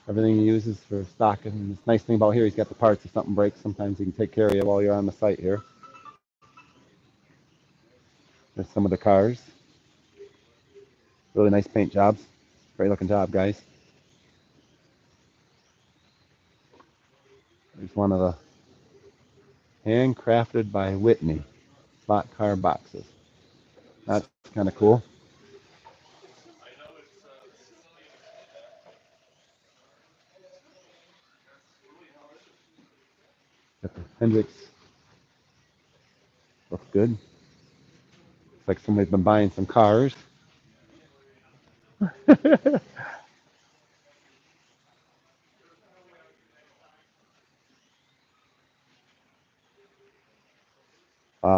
everything he uses for stocking. And the nice thing about here, he's got the parts. If something breaks, sometimes he can take care of you while you're on the site here. There's some of the cars. Really nice paint jobs. Great looking job, guys. There's one of the handcrafted by Whitney slot car boxes. That's kind of cool. Got the Hendrix. Looks good. Looks like somebody's been buying some cars.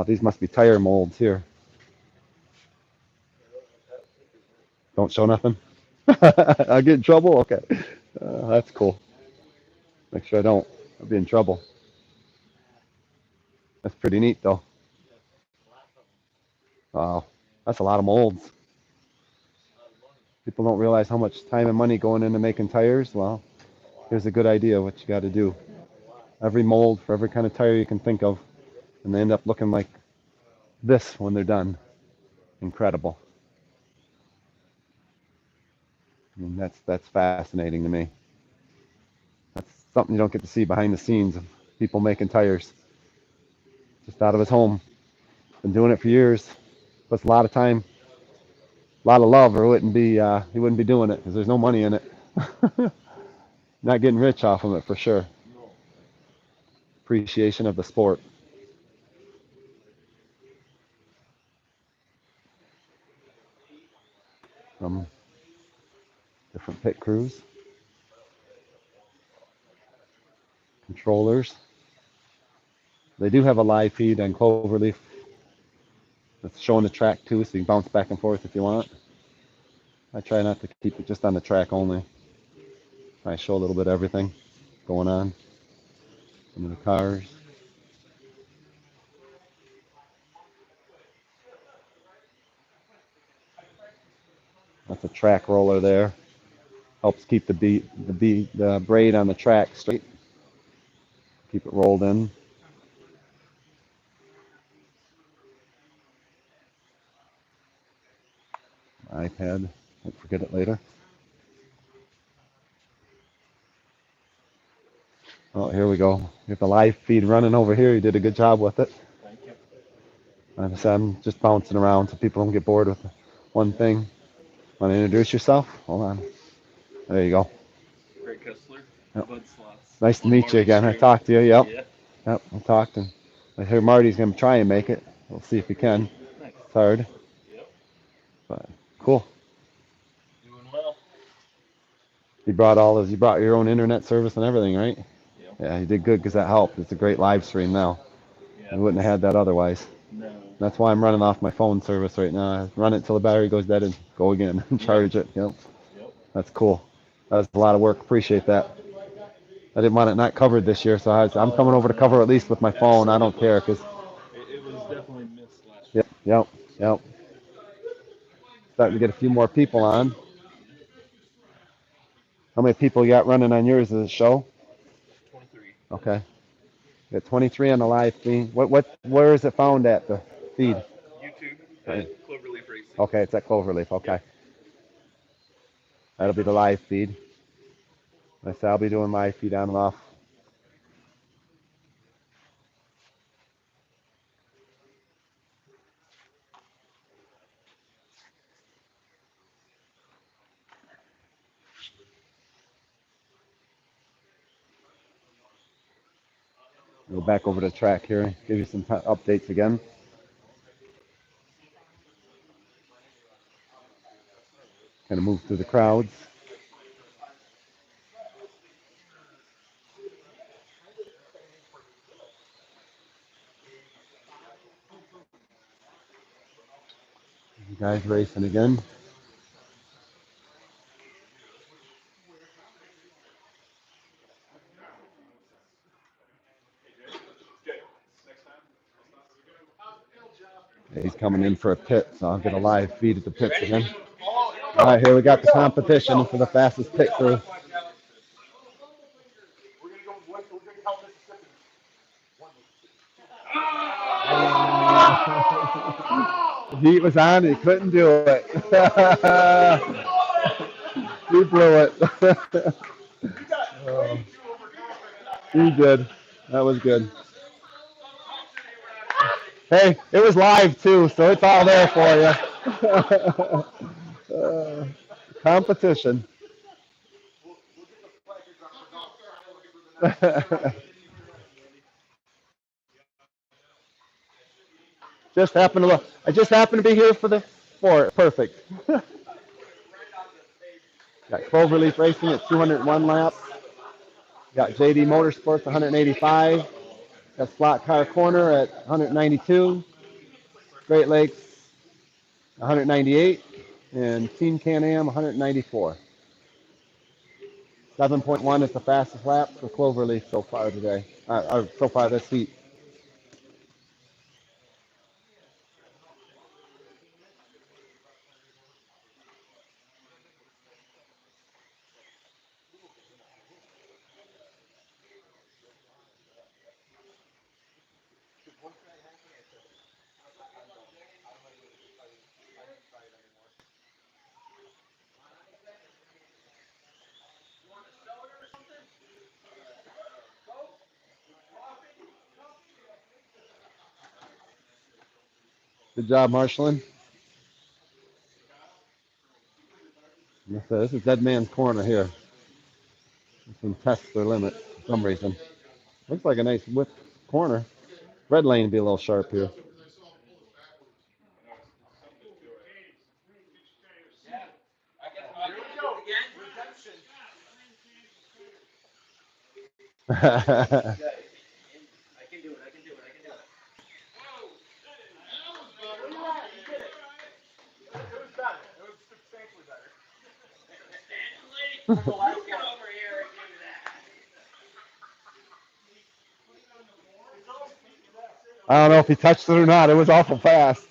These must be tire molds here. Don't show nothing. I get in trouble? Okay. That's cool. Make sure I don't. I'll be in trouble. That's pretty neat, though. Wow. That's a lot of molds. People don't realize how much time and money going into making tires. Well, here's a good idea what you got to do. Every mold for every kind of tire you can think of, and they end up looking like this when they're done. Incredible. I mean, that's fascinating to me. That's something you don't get to see behind the scenes of people making tires. Just out of his home. Been doing it for years. Puts a lot of time, a lot of love, or he wouldn't be doing it because there's no money in it. Not getting rich off of it for sure. Appreciation of the sport. From different pit crews, controllers. They do have a live feed on Cloverleaf that's showing the track too, so you can bounce back and forth if you want. I try not to keep it just on the track only. I show a little bit of everything going on. Some of the cars. That's a track roller there. Helps keep the braid on the track straight. Keep it rolled in. iPad. Don't forget it later. Oh, here we go. Get the live feed running over here. You did a good job with it. Thank you. Like I said, I'm just bouncing around so people don't get bored with one thing. Want to introduce yourself? Hold on. There you go. Greg Kessler, Yep. Bud Slots. Nice to On meet you Marty's again. I stream. talked to you. Yep. Yeah. Yep. I talked and I hear Marty's gonna try and make it. We'll see if he can. Nice. It's hard, Yep. but cool. Doing well. You brought your own internet service and everything, right? Yep. Yeah, you did good because that helped. It's a great live stream now. Yeah. You wouldn't have had that otherwise. No. That's why I'm running off my phone service right now. I run it till the battery goes dead and go again and charge it. Yep. Yep. That's cool. That was a lot of work. Appreciate that. I didn't want it not covered this year, so I'm coming over to cover at least with my phone. I don't care because. It was definitely missed last year. Yep. Yep. Yep. Starting to get a few more people on. How many people you got running on yours of the show? 23. Okay. Got 23 on the live feed. Where is it found at the feed? YouTube Okay. at Cloverleaf Racing. Okay, it's at Cloverleaf. Okay. Yep. That'll be the live feed. Like I said, I'll be doing live feed on and off. Go back over the track here, give you some updates again. Kind of move through the crowds. You guys racing again. Yeah, he's coming in for a pit, so I'll get a live feed at the pits again. All right, here we got the competition for the fastest pit crew. The heat was on, he couldn't do it. He blew it. He did. That was good. Hey, it was live too, so it's all there for you. Competition. Just happened to look. I just happened to be here for it. Perfect. Got Cloverleaf Racing at 201 laps. Got JD Motorsports 185. Got Slot Car Corner at 192. Great Lakes 198. And Team Can-Am 194. 7.1 is the fastest lap for Cloverleaf so far today. So far this heat. Good job, marshalling. This is Dead Man's Corner here. Some test their limit for some reason. Looks like a nice whip corner. Red lane would be a little sharp here. I don't know if he touched it or not. It was awful fast.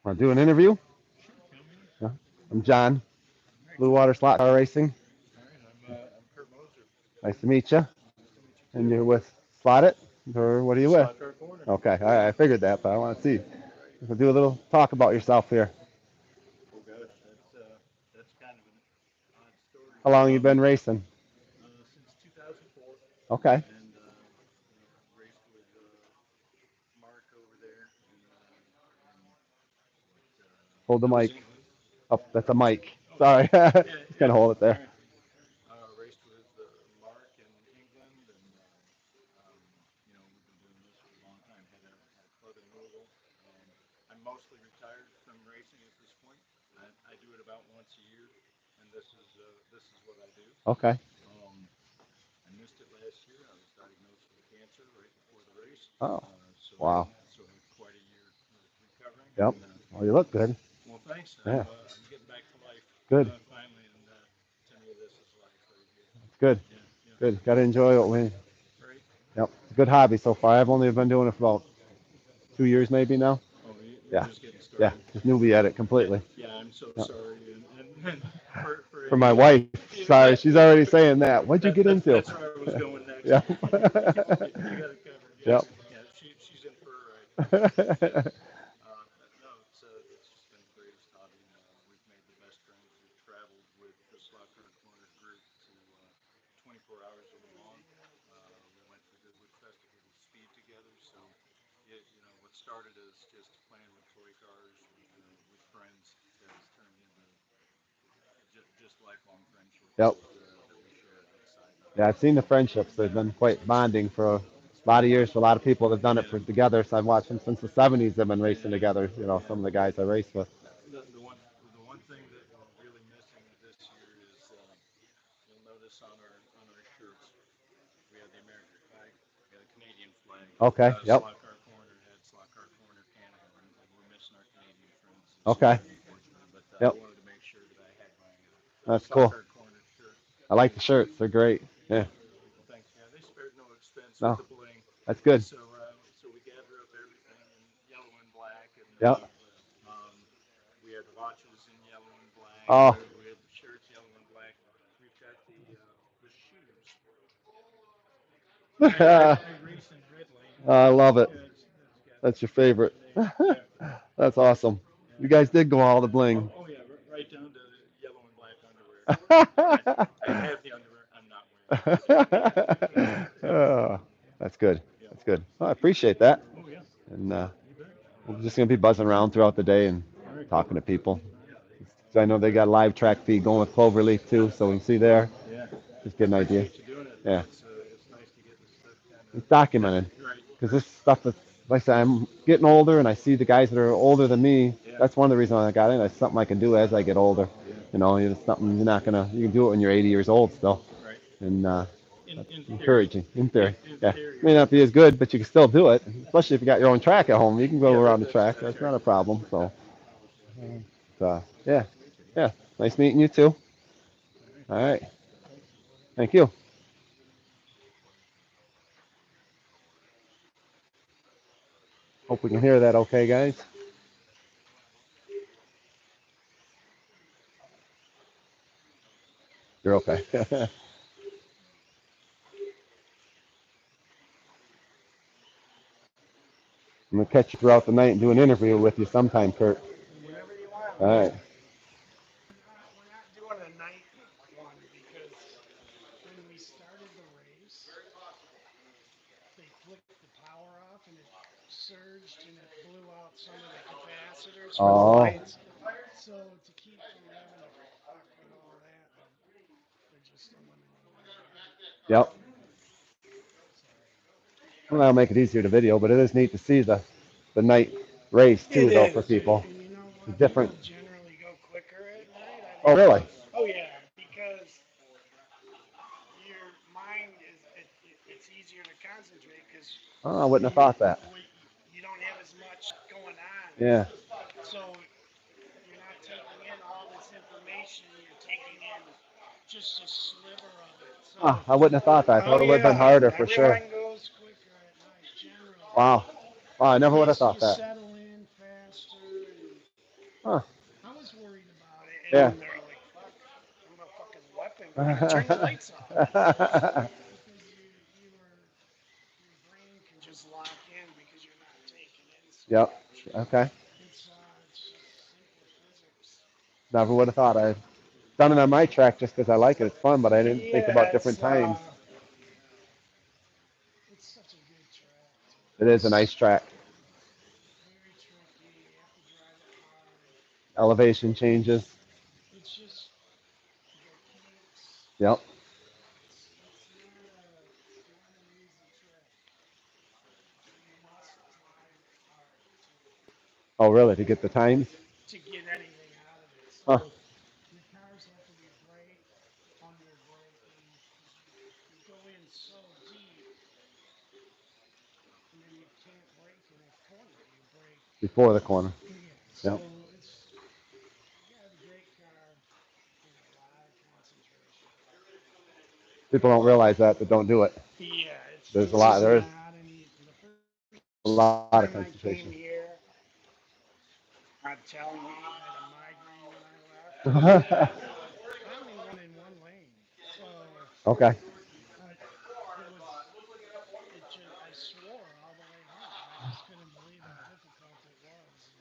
Want to do an interview? Yeah. I'm John, Blue Water Slot Car Racing. I'm Kurt Moser. Nice to meet you. Nice to meet you And too. you're with Slot It? Or what are you with? Slot Car Corner. Okay, all right, I figured that, but I want to see. Right. We'll do a little talk about yourself here. Oh gosh, that's kind of an odd story. How long you been racing? Since 2004, Okay, and raced with Mark over there hold the Mills, mic. England. Oh, that's a mic. Oh, Sorry, yeah, just yeah. gonna hold it All there. right. Raced with Mark in England, and we've been doing this for a long time. Had a club in Louisville, and I'm mostly retired from racing at this point. I do it about once a year, and this is what I do. Okay. Um, I missed it last year. I was diagnosed with cancer right before the race, Oh, so wow. so had quite a year recovering. Yep. And Well, you look good. well, thanks. Yeah. I'm getting back to life Good. finally, and to me, this is life right here. Good. Yeah, yeah. Good. Got to enjoy it. Right. Yep. It's a good hobby so far. I've only been doing it for about 2 years maybe now. Oh, you're Yeah. just getting Yeah. started. Just newbie at it completely. Yeah, I'm so Yep. sorry, and for For my a, wife. Sorry, yeah, she's already saying that. What'd you get into? that's where I was going next. Yeah. You got it covered. Yeah, Yep. yeah. She's in for a ride. Yeah. No, it's just been the greatest hobby. We've made the best friends. We've traveled with the Slot Car Corner group to 24 hours of Le Mans. We went to the Goodwood Festival of Speed together. So, what started as just playing with toy cars with friends has turned into just lifelong friendships Yep. that we share outside. Yeah, I've seen the friendships. They've been quite bonding for a lot of years for a lot of people that have done it for together. So I've watched them since the 70s. They've been racing together. You know, some of the guys I race with. The one thing that we're really missing this year is you'll notice on our shirts we had the American flag, we had a Canadian flag. Okay. Yep. Slot Car Corner had Slot Car Corner Canada, and we're missing our Canadian friends this Okay. year, unfortunately. But I Yep. wanted to make sure that I had my That's Slot cool. Car Corner shirt. I like the shirts. They're great. Yeah. Well, thanks. Yeah, they spared no expense with No, the bling. that's good. So we gather up everything in yellow and black, and Yep. we had watches in yellow and black. Oh. We had the shirts yellow and black. We've got the shoes. I race in red lane. I love it. It's got That's your favorite. name. Yeah, That's awesome. You guys did go all the bling. oh yeah, right down to yellow and black underwear. I have the underwear. I'm not wearing it. Oh, that's good. Yeah. That's good. Well, I appreciate that. Oh yeah. And You bet. we're just gonna be buzzing around throughout the day and All right. talking to people. Yeah. So I know they got a live track feed going with Cloverleaf too, so we can see there. Yeah. Just get an idea. Appreciate you doing it. Yeah. It's nice to get this stuff kind It's documented of right. because this stuff that's like I said, I'm getting older and I see the guys that are older than me. Yeah. That's one of the reasons I got in. It's something I can do as I get older. Yeah. You know, it's something you're not gonna. You can do it when you're 80 years old still, Right. and In that's theory. encouraging. In theory, In yeah. theory. May not be as good, but you can still do it. Especially if you got your own track at home, you can go Yeah, around the that's track. that's That's right. not a problem. So, yeah, Nice to meet you. yeah. Nice meeting you too. All right. All right. Thanks. Thank you. Hope we can hear that okay, guys. You're okay. I'm gonna catch you throughout the night and do an interview with you sometime, Kurt. Whenever you want. All right. We're not doing a night one because when we started the race, they flicked the power off and it surged and it blew out some of the capacitors for the Oh. lights. So to keep from having to fuck with all that, they're just eliminating that. Yep. Sorry. Well, that'll make it easier to video, but it is neat to see the night race too, It though, for is, people. and you know It's what? different. People generally go quicker at night. Oh, really? Oh yeah, because your mind it's easier to concentrate because Oh, I wouldn't have thought that. you don't have as much going on. Yeah. So you're not taking in all this information. You're taking in just a sliver of it. So Oh, I wouldn't have thought that. I thought oh it would have been yeah, harder for sure. everyone goes quicker at night generally. Wow. Oh, I never would have thought You that. settle in faster. And Huh. I was worried about it, Yeah. and they're like, "Fuck, I'm a fucking weapon. Go ahead, turn the lights off." Because your brain can just lock in because you're not taking in so Yep. much. Okay. It's just simple physics. Never would have thought. I've done it on my track just because I like it. It's fun, but I didn't think Yeah, about different times. it's such a good track. It is a nice track. Very tricky. You have to drive it hard. Elevation changes. It's just the kinks. Yep. It's not an easy track. You must drive it hard Oh, really? To get the times? to get anything out of it. Huh. So your cars have to be brake, under braking, because you go in so deep, and then you can't brake in a corner. You brake. Before the corner. Yeah. Yep. So it's you got a great car and a lot of concentration. People don't realize that don't do it. Yeah, There's a this lot. is There is not any. The first a lot of time I came concentration. here, I'm telling you, I had a migraine when I left. I only went in one lane, so Okay. it just I swore all the way home. I just couldn't believe how difficult it was.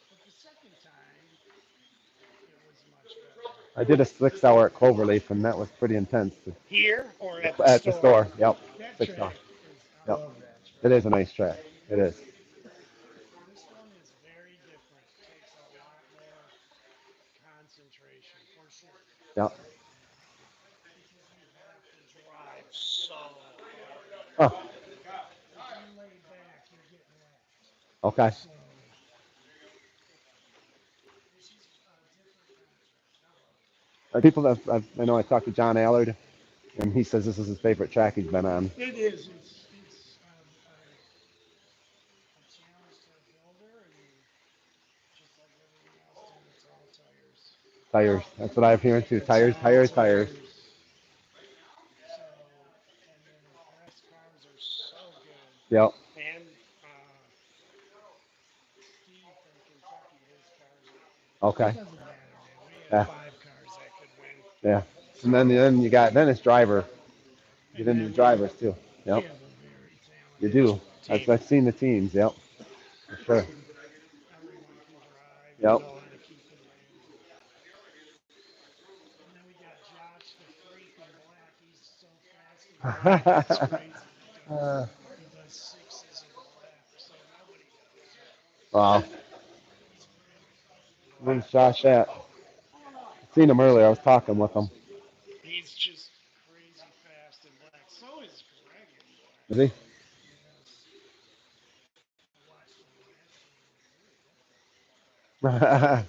But the second time, it was much better. I did a 6 hour at Cloverleaf, and that was pretty intense. Here or at the At the store? store. Yep. That 6 hours. track is. I Yep. love that It track. is a nice track. It is. This one is very different. Takes a lot more concentration for sure. Yep. Because you have to drive so hard. Oh, If you lay back, you're getting lapped. okay. So it's just a different kind of track. I love it. People that I know, I talked to John Allard, and he says this is his favorite track he's been on. It is. It's a challenge to the builder, and just like everything else, dude, it's all tires. Tires. That's what I'm hearing too. It's Tires, all tires, tires. tires. So, and then the fast cars are so good. Yep. And Steve from Kentucky, his cars are. It Okay. doesn't matter, man. We had Yeah. 5 cars that could win. Yeah. So, And then you got then it's driver. Get and into the then we drivers too. we Yep. have a very You talented do. team. I've seen the teams. Yep. For sure. Everyone can drive and Yep. know how to keep it in. And then we got Josh the Freak in black. He's so fast in black. It's crazy. Uh, He does sixes in a lap, so nobody does it. wow. He's crazy. Where's Josh at? Seen him earlier. I was talking with him. He's just crazy fast in black. So is Greg in black. Is he? Yes. I watched him last year. I'm like, where did that guy come from?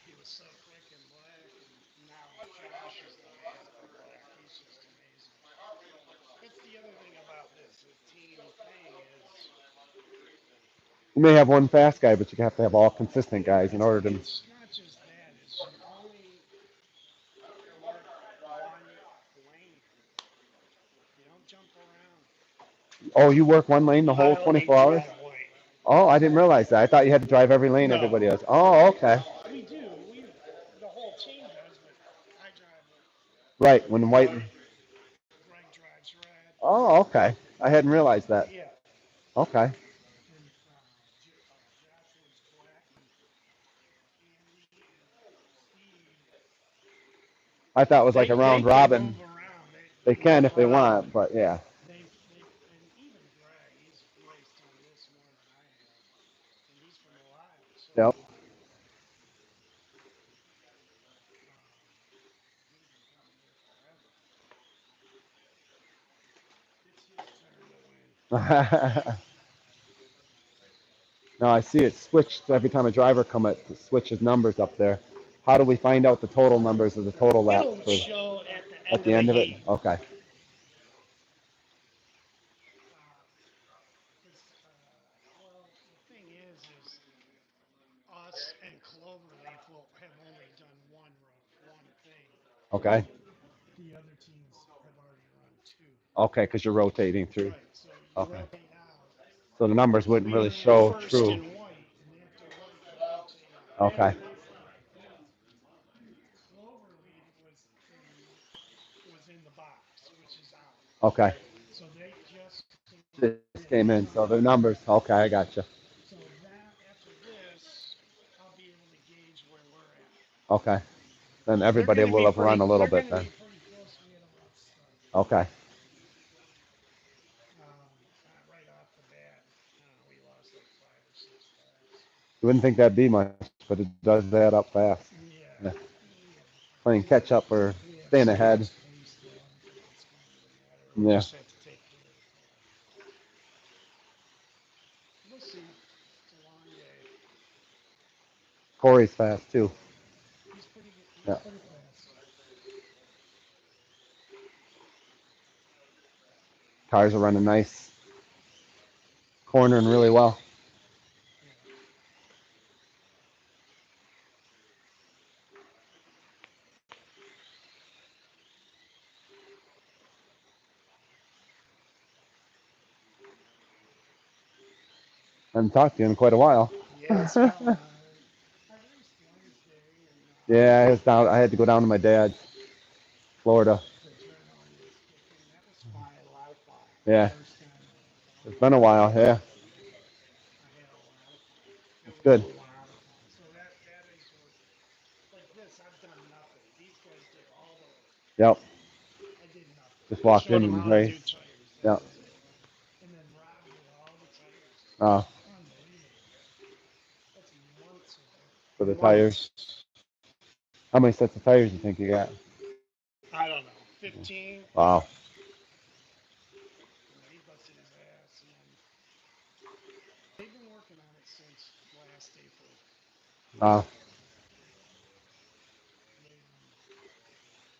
He was so quick in black, and now Josh is the man for black. He's just amazing. That's the other thing about this team thing is You may have one fast guy, but you have to have all consistent guys in order to. it's not just that. Is you only work one lane. You don't jump around. Oh, you work one lane the whole I only 24 hours? drive lane. Oh, I didn't realize that. I thought you had to drive every lane No, everybody else. Oh, okay. we do. We the whole team does, but I drive Right. When white. white. Greg drives red. Oh, okay. I hadn't realized that. Yeah, Okay. and Joshua's black, and Andy and Steve. I thought it was like a They round can robin. move around. They No can if they problem. want, but yeah. They and even Greg, he's raced on this more than I have, and he's from Ohio, so Yep. he's been coming here forever. It's his turn to win. Now I see it switched every time a driver comes. It switches numbers up there. How do we find out the total numbers of the total laps It'll for show at the at end the of the end of it? heat. Okay. Because, well, the thing is us and Cloverleaf will have only done one thing. Okay. The other teams have already run 2. Okay, because you're rotating through. Right, so you Okay. rotate out. So the numbers wouldn't We really ran show first true. in white, and after white, Okay. Cloverleaf was in the box, which is out. Okay. So they just came Just came in, so the numbers. Okay, I gotcha. So that after this, I'll be able to gauge where we're at. Okay. Then They're everybody gonna will be have run pretty. a little They're bit gonna then. be pretty close. We had a rough start. Okay. Right off the bat, we lost like 5 or 6 laps. You wouldn't think that'd be much, but it does add up fast. Yeah. Yeah. Yeah. Playing catch up or We have staying so ahead. much pace though. I don't think it's gonna even matter. We Yeah. just have to take care of the car. We'll see. It's a long day. Corey's fast too. He's pretty good. He's Yeah. pretty fast. Tires are running nice. Cornering really well. Yeah. I haven't talked to you in quite a while. Yeah, it's been a while. I raced Wednesday and Yeah, I was down. I had to go down to my dad's, Florida. the adrenaline was kicking. That was fun. I had a lot of fun. Yeah, First time I it's been a while. Yeah, had a lot of fun. It it's was good. a lot of fun. So that is what like this. I've done nothing. These guys did all the work. Yep. I did nothing. Just I walked showed in them and how to do raced. tires. That Yep. was it. And then Rob did all the tires. Uh, Unbelievable. That's months of work. for the Months. tires. How many sets of tires do you think you got? I don't know. 15. Wow. He busted his ass, and then they've been working on it since last April. Wow.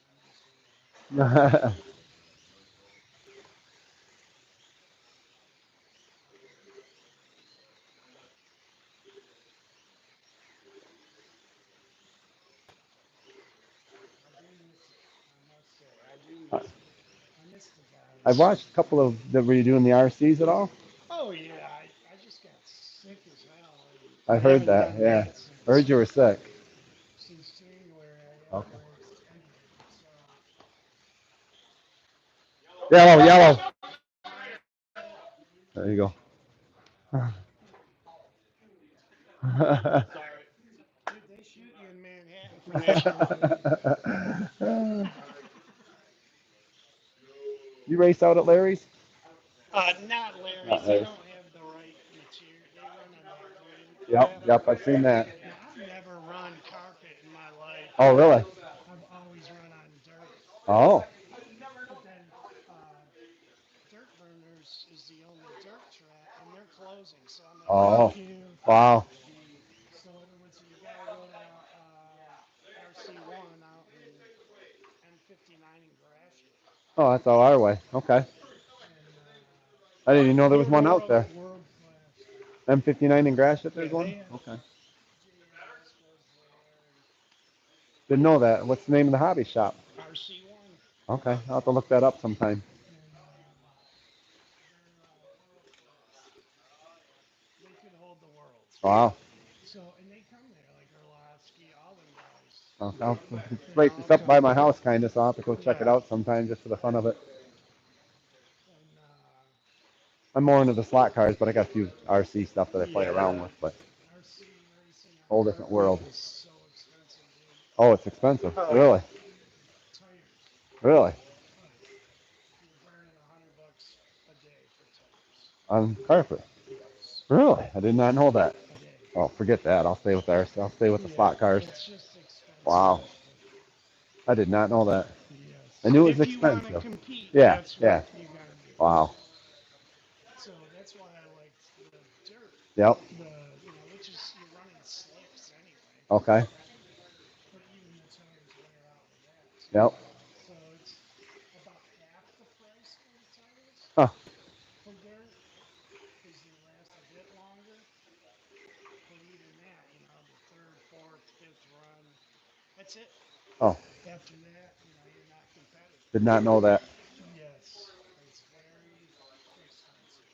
I'm just here. I do miss it. I must say, I do miss it. I miss the I guys. watched a couple of. Were you doing the RCs at all? Oh yeah, I just got sick as hell, and I I heard haven't that. done Yeah. that I heard you were sick. since January. I haven't Okay. raced anything. So Yellow, yellow. There you go. dude, they shoot you in Manhattan for that. You race out at Larry's? Not Larry's. Not They Larry's. don't have the right material. They run on that green Yep, crap. yep, I've seen that. Now, I've never run carpet in my life. Oh, really? I've always run on dirt. Oh, But then Dirt Burners is the only dirt track, and they're closing. So I'm like, oh, fuck you. wow. So it was you gotta go to RC1 out in M59 in Gratiot, Oh, that's all our way. Okay. and I didn't even know there was they're one out there. world class. M59 in Gratiot, Yeah, there's one? they have Okay. JMS goes there Didn't know that. What's the name of the hobby shop? and RC1, Okay, I'll have to look that up sometime. and they're world class. They could hold the world. Wow. So and they come there like Orlovsky, all them guys. It's They right, all it's up by come. my house, kind of, so I'll have to go check it Yeah, out sometime just for the fun of it. and I'm more into the slot cars, but I got a few RC stuff that I play around yeah, with, but RC racing on whole different carpet world. is so expensive, dude. Oh, it's expensive. Really? Tires. Really? Oh, you're burning $100 a day for tires. On carpet? Yes, Really? I did not know that. a day. Oh, forget that. I'll stay with the RC. I'll stay with the Yeah, slot cars. it's just expensive. Wow. I did not know that. I Yes. knew it was If you want to expensive. compete, Yeah, that's yeah. what you got to do. Wow. So that's why I liked the dirt. Yep. Which is you're running slicks anyway, Okay. but even the tires wear out with that too. Yep. So it's about half the price for the tires Huh. for dirt because they last a bit longer. But even that, the third, fourth, fifth run, that's it. Oh, After that, you're not competitive. did not know that. Yes, it's very expensive.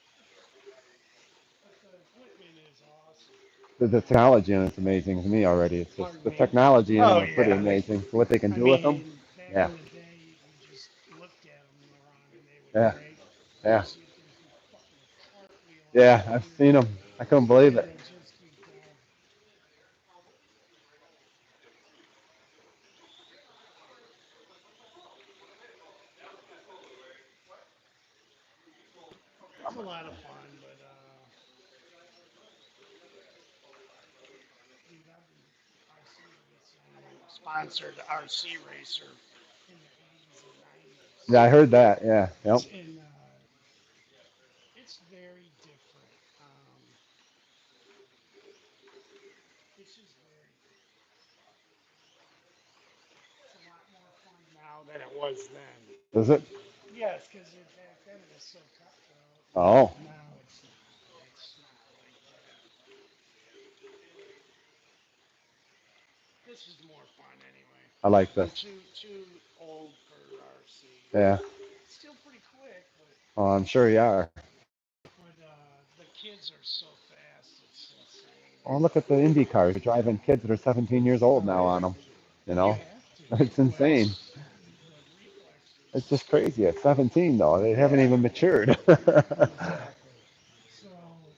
But the equipment is awesome. The technology in it's amazing to me already. It's just Pardon the me. technology in Oh them is pretty yeah. amazing. So what they can I do with them, mean, back yeah, in the day, you just looked at them, Laron, and they would yeah, break. Now yeah, you can do fucking cartwheel yeah. on I've them, seen them. I couldn't believe and it. they just keep going. It's a lot of fun, but dude, I've been RC racing, sponsored RC racer in the 80s and 90s. Yeah, I heard that. Yeah, yep. And it's very different. It's just very different. It's a lot more fun now than it was then. Is it? Yes, because back then it was so cutthroat. Oh, Now it's not. It's not like that. This is more fun anyway. I like this. I'm too old for RC. Yeah. Still pretty quick, Oh, I'm sure you are. but the kids are so fast. It's insane. Oh, look at the Indy cars. They're driving kids that are 17 years old now on them. You You know, have to. it's Well, insane. the It's reflexes. just crazy. At 17 though, they haven't Yeah, even matured. exactly. So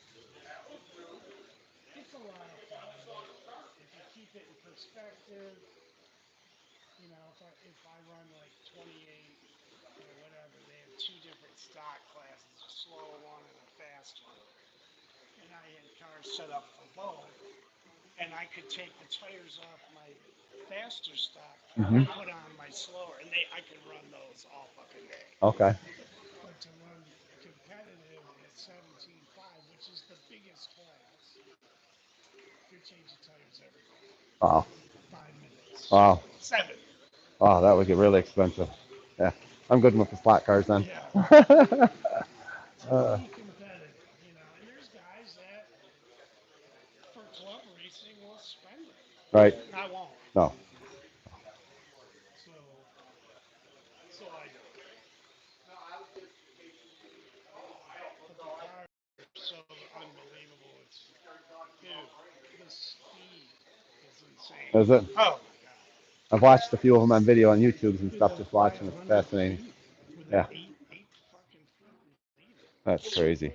it's a lot of fun, but if you keep it in perspective, if I run like 28 or whatever, they have two different stock classes, a slow one and a fast one. And I had cars set up for both, and I could take the tires off my faster stock car Hmm. and put on my slower, and I could run those all fucking day. Okay. But to run competitive at 17.5, which is the biggest class, you're changing tires every Wow. 5 minutes. Wow. 7. Wow. That would get really expensive. Yeah. I'm good with the slot cars then. Yeah. To uh, be competitive. And there's guys that for club racing will spend it. right. I won't. No. So I don't. But the cars are so unbelievable. Dude, the speed is insane. Is it? Oh my god. I've watched a few of them on video on YouTube and Dude, stuff. the Just watching. It's 500 fascinating. feet with an Yeah. eight fucking foot leader. That's crazy.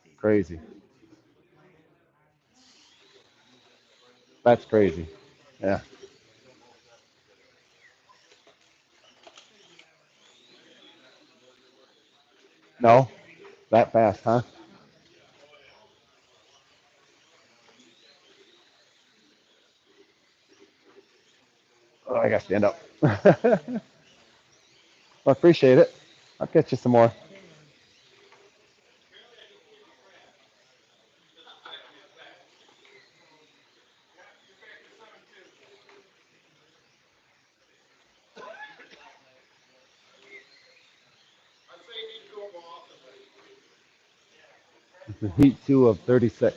8 foot. Crazy. That's crazy. Yeah. No. That fast, huh? Oh, I gotta stand up. Well, I appreciate it. I'll get you some more. Okay, man. This is heat two of 36.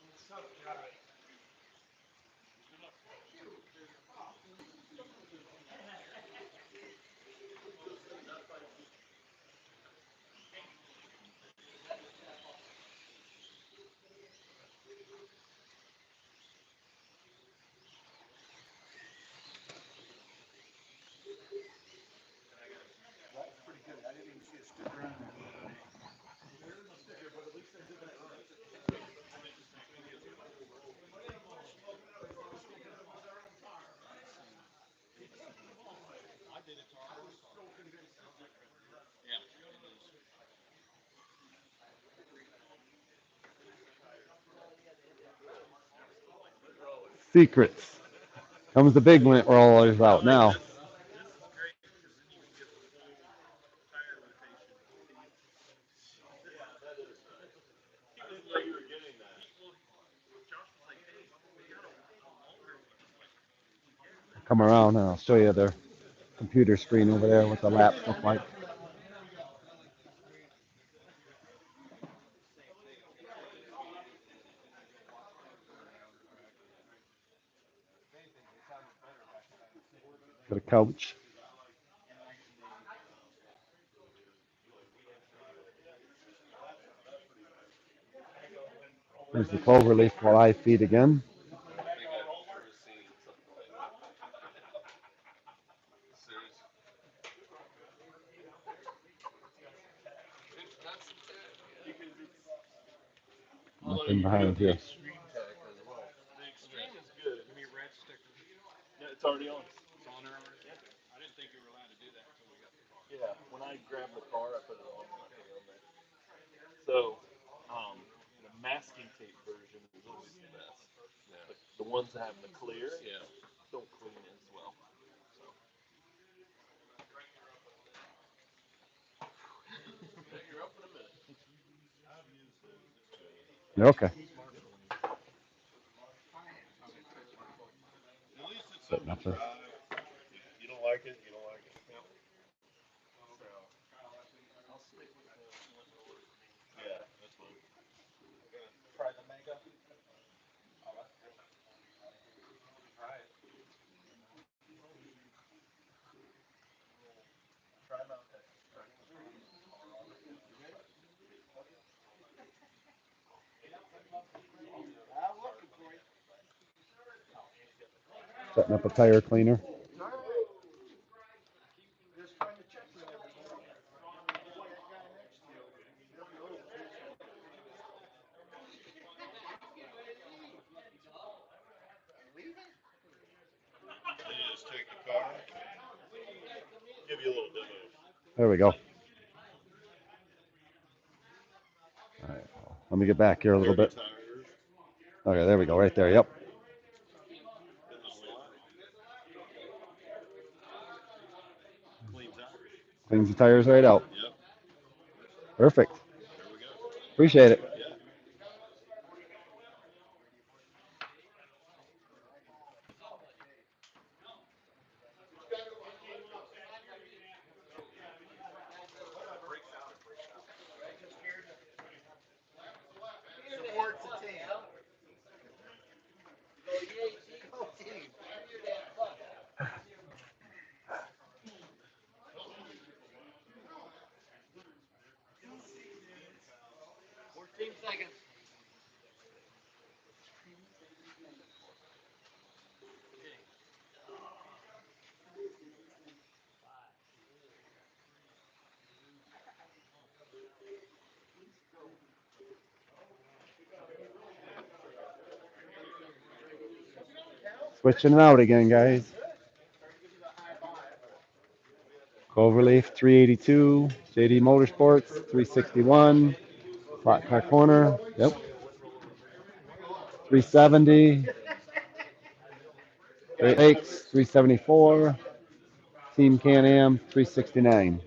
What's up, Josh? Secrets. Comes the big rollers out now. Come around and I'll show you their computer screen over there, what the laps look like. Got a couch. There's the clover leaf while I feed again. Nothing behind here. Extreme tech as well. The extreme is good. Give me ranch sticker. Yeah, it's already on. It's on there already. Yeah. I didn't think you were allowed to do that until we got the car. Yeah. When I grabbed the car, I put it on when I put it on there. So, the masking tape version is always the best. Yeah. The ones that have the clear Yeah. don't clean as well. So. Yeah, you're up in a minute. You're okay. At least it's Setting something up to this. try. You don't like it, you don't like it. I'll stick with the one that works for me. Yeah, that's fine. Try the mega. Oh, that's good. Try it. Try Mountain. I'm looking for you. Setting up a tire cleaner. It's all right. Just trying to check with everybody. That guy next to you. Leaving? Then you just take the car, give you a little demo. There we go. All right. Let me get back here a little Dirty bit. tires Okay, there we go. Right there. Yep. in the slot. Clean tires. Cleans the tires right out. Yep. Perfect. There we go. Appreciate it. Yeah. Supports the team. Go team. 14 seconds. Switching it out again, guys. Cloverleaf 382, JD Motorsports 361, Flat Car Corner, yep, 370, Great Lakes 374, Team Can-Am 369.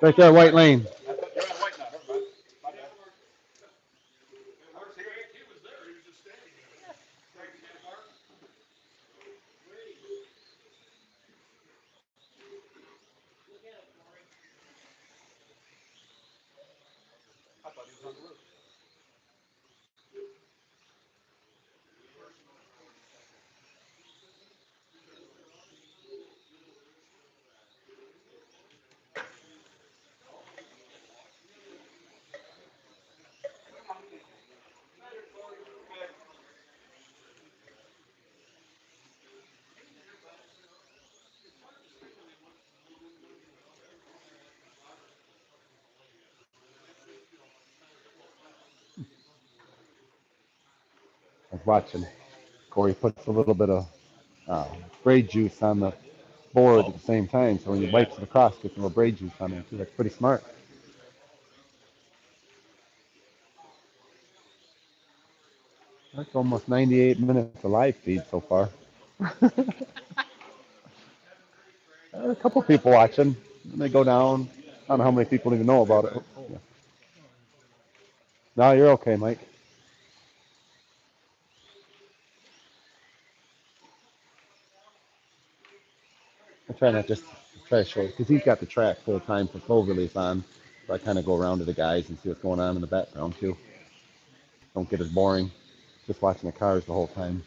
Right there, white lane. You're on white now. Never mind. My bad. I thought he was on the roof. watching. Corey puts a little bit of uh, braid juice on the board at the same time, so when he wipes it across, gets a little braid juice on there too. That's pretty smart. That's almost 98 minutes of live feed so far. A couple people watching. And they go down. I don't know how many people even know about it. Yeah. No, you're okay, Mike. I try not just try to show it because he's got the track full time for Cloverleaf on. So I kind of go around to the guys and see what's going on in the background too. Don't get as boring just watching the cars the whole time.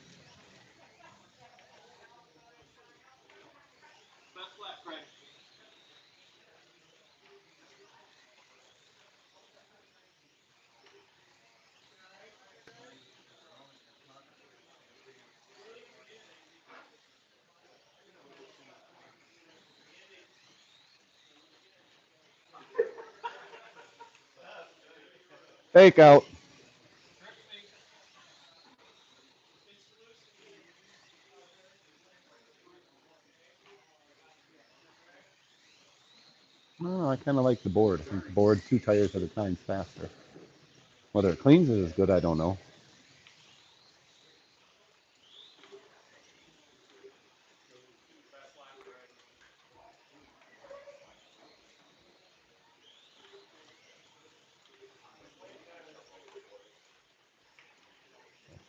Fake out. No, I kind of like the board. I think the board, 2 tires at a time is faster. Whether it cleans it as good, I don't know.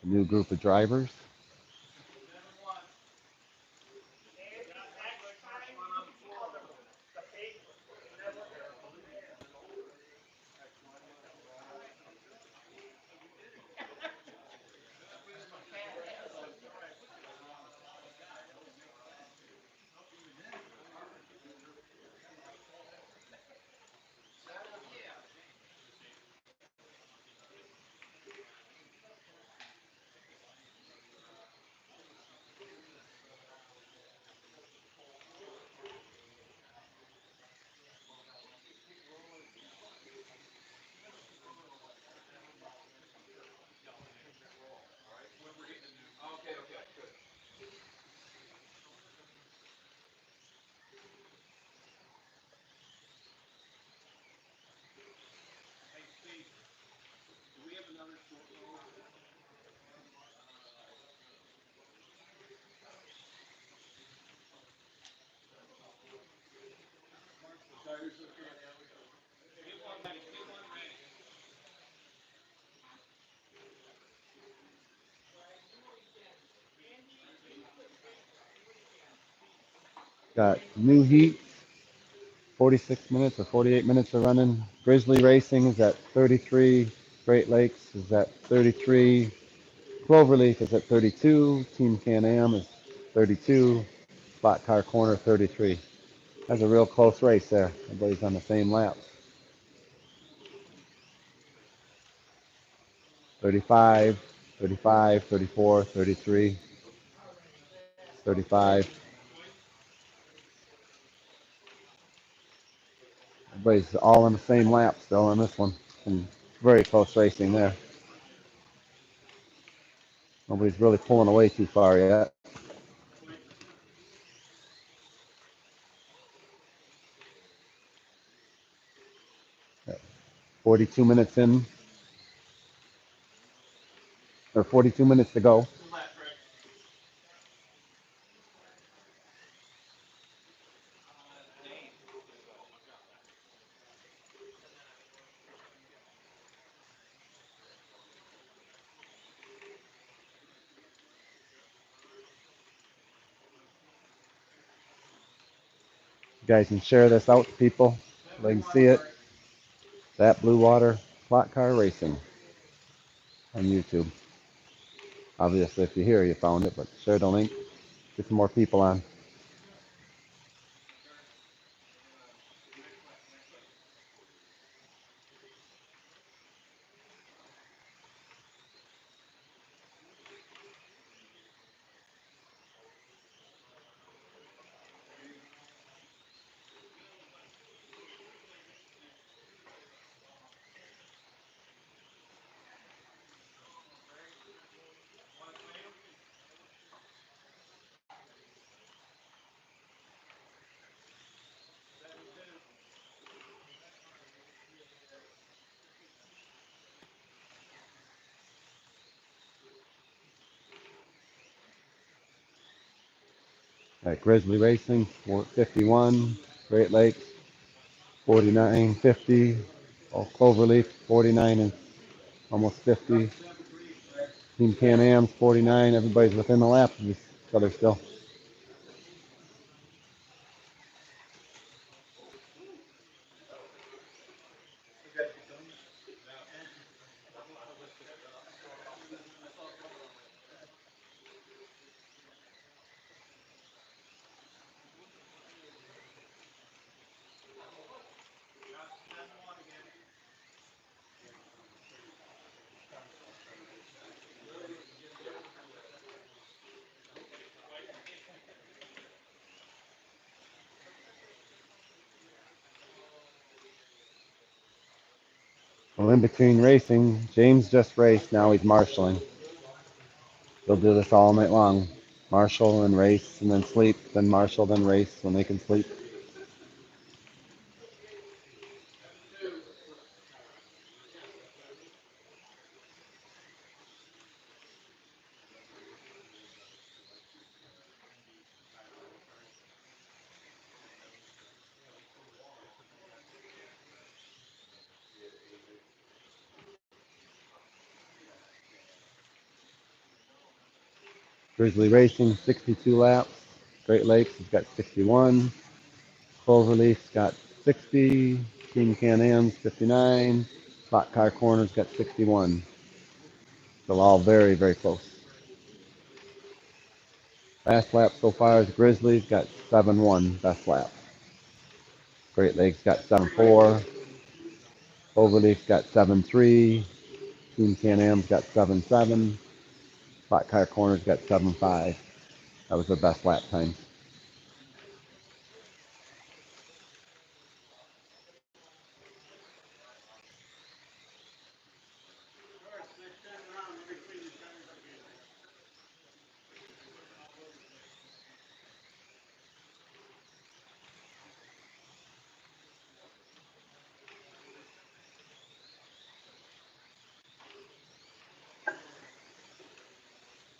A new group of drivers. Got new heat, 46 minutes or 48 minutes of running. Grizzly Racing is at 33. Great Lakes is at 33. Cloverleaf is at 32. Team Can-Am is 32. Spot Car Corner 33. That's a real close race there. Everybody's on the same lap. 35, 35, 34, 33, 35. Everybody's all on the same lap still on this one. And very close racing there. Nobody's really pulling away too far yet. 42 minutes in, or 42 minutes to go. You guys can share this out to people so they can see it. That Blue Water Clock Car Racing on YouTube. Obviously, if you're here, you found it, but share the link. Get some more people on. Got Grizzly Racing, 51. Great Lakes, 49.50. Oh, Cloverleaf, 49 and almost 50. Team Can-Am's 49. Everybody's within the lap of each other still. Well, in between racing, James just raced. Now he's marshalling. He'll do this all night long. Marshal and race and then sleep, then marshal, then race when they can sleep. Grizzly Racing, 62 laps. Great Lakes has got 61. Cloverleaf's got 60. Team Can-Am's 59. Slot Car Corner's got 61. So all very, very close. Last lap so far is Grizzlies got 7-1, best lap. Great Lakes got 7-4. Cloverleaf's got 7-3. Team Can-Am's got 7-7. Slot Car Corner's got 7-5. That was their best lap time.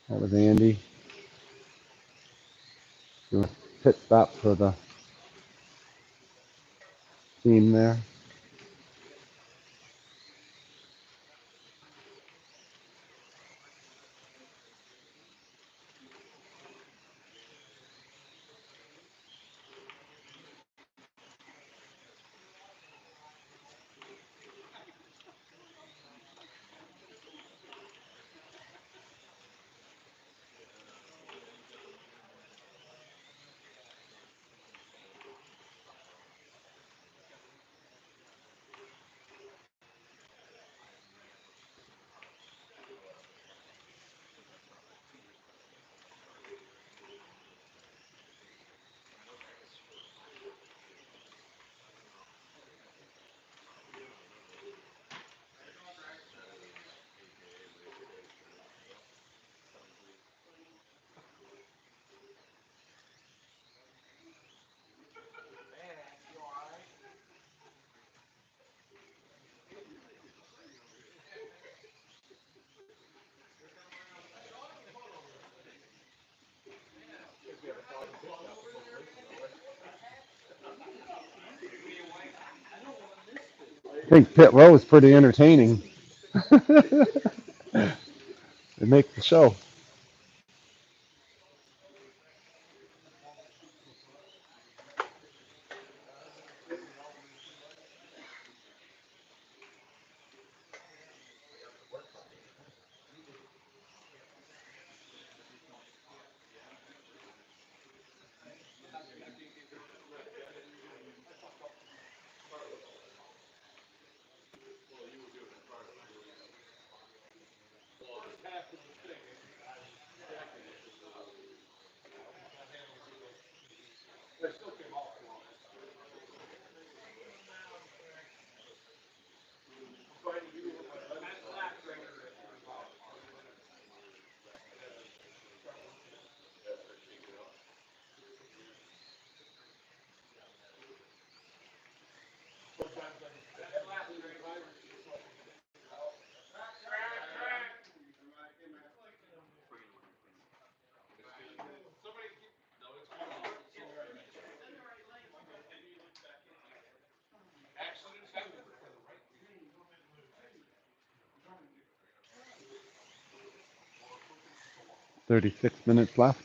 That was Andy doing a pit stop for the team there. I think pit row is pretty entertaining. It makes the show. 36 minutes left.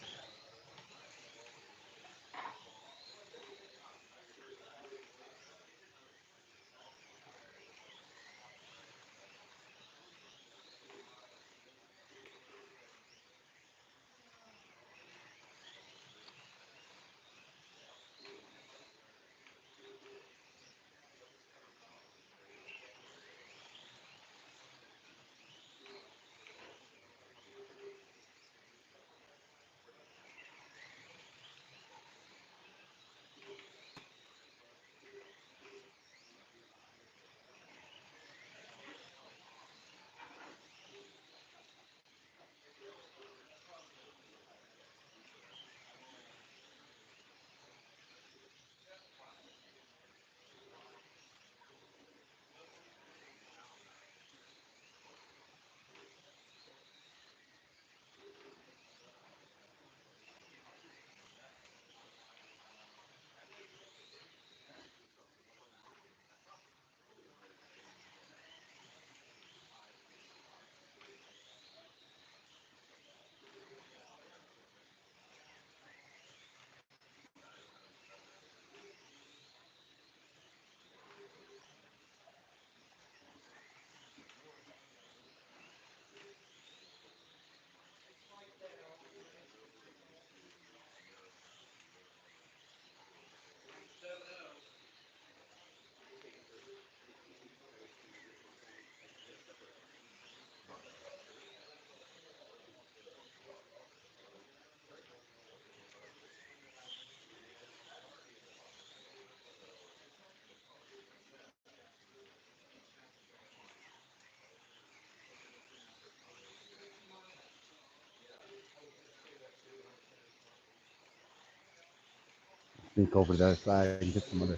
Sneak over to the other side and get some other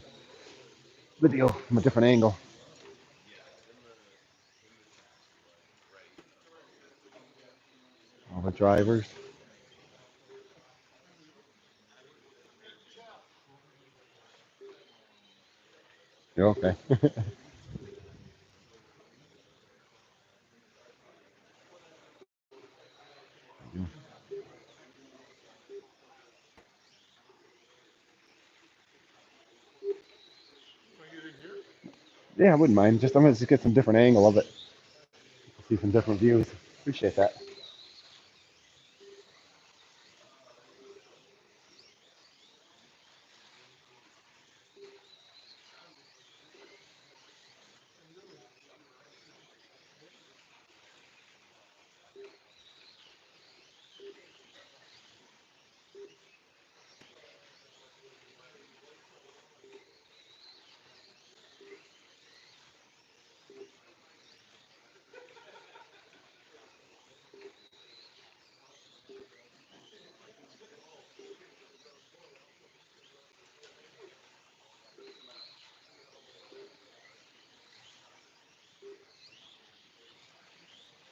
video from a different angle. All the drivers. You're okay. Yeah, I wouldn't mind. I'm gonna just get some different angle of it. See some different views. Appreciate that.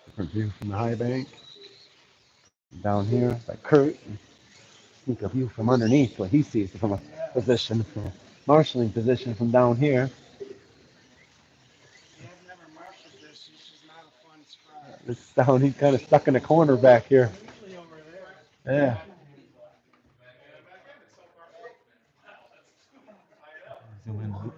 Different view from the high bank. Down here, like Kurt. Sneak a view from underneath what he sees from a position, from a marshalling position from down here. Yeah, I've never marshaled this. It's just not a fun spot. This down, he's kind of stuck in a corner back here. Usually over there. Yeah. Zoom in.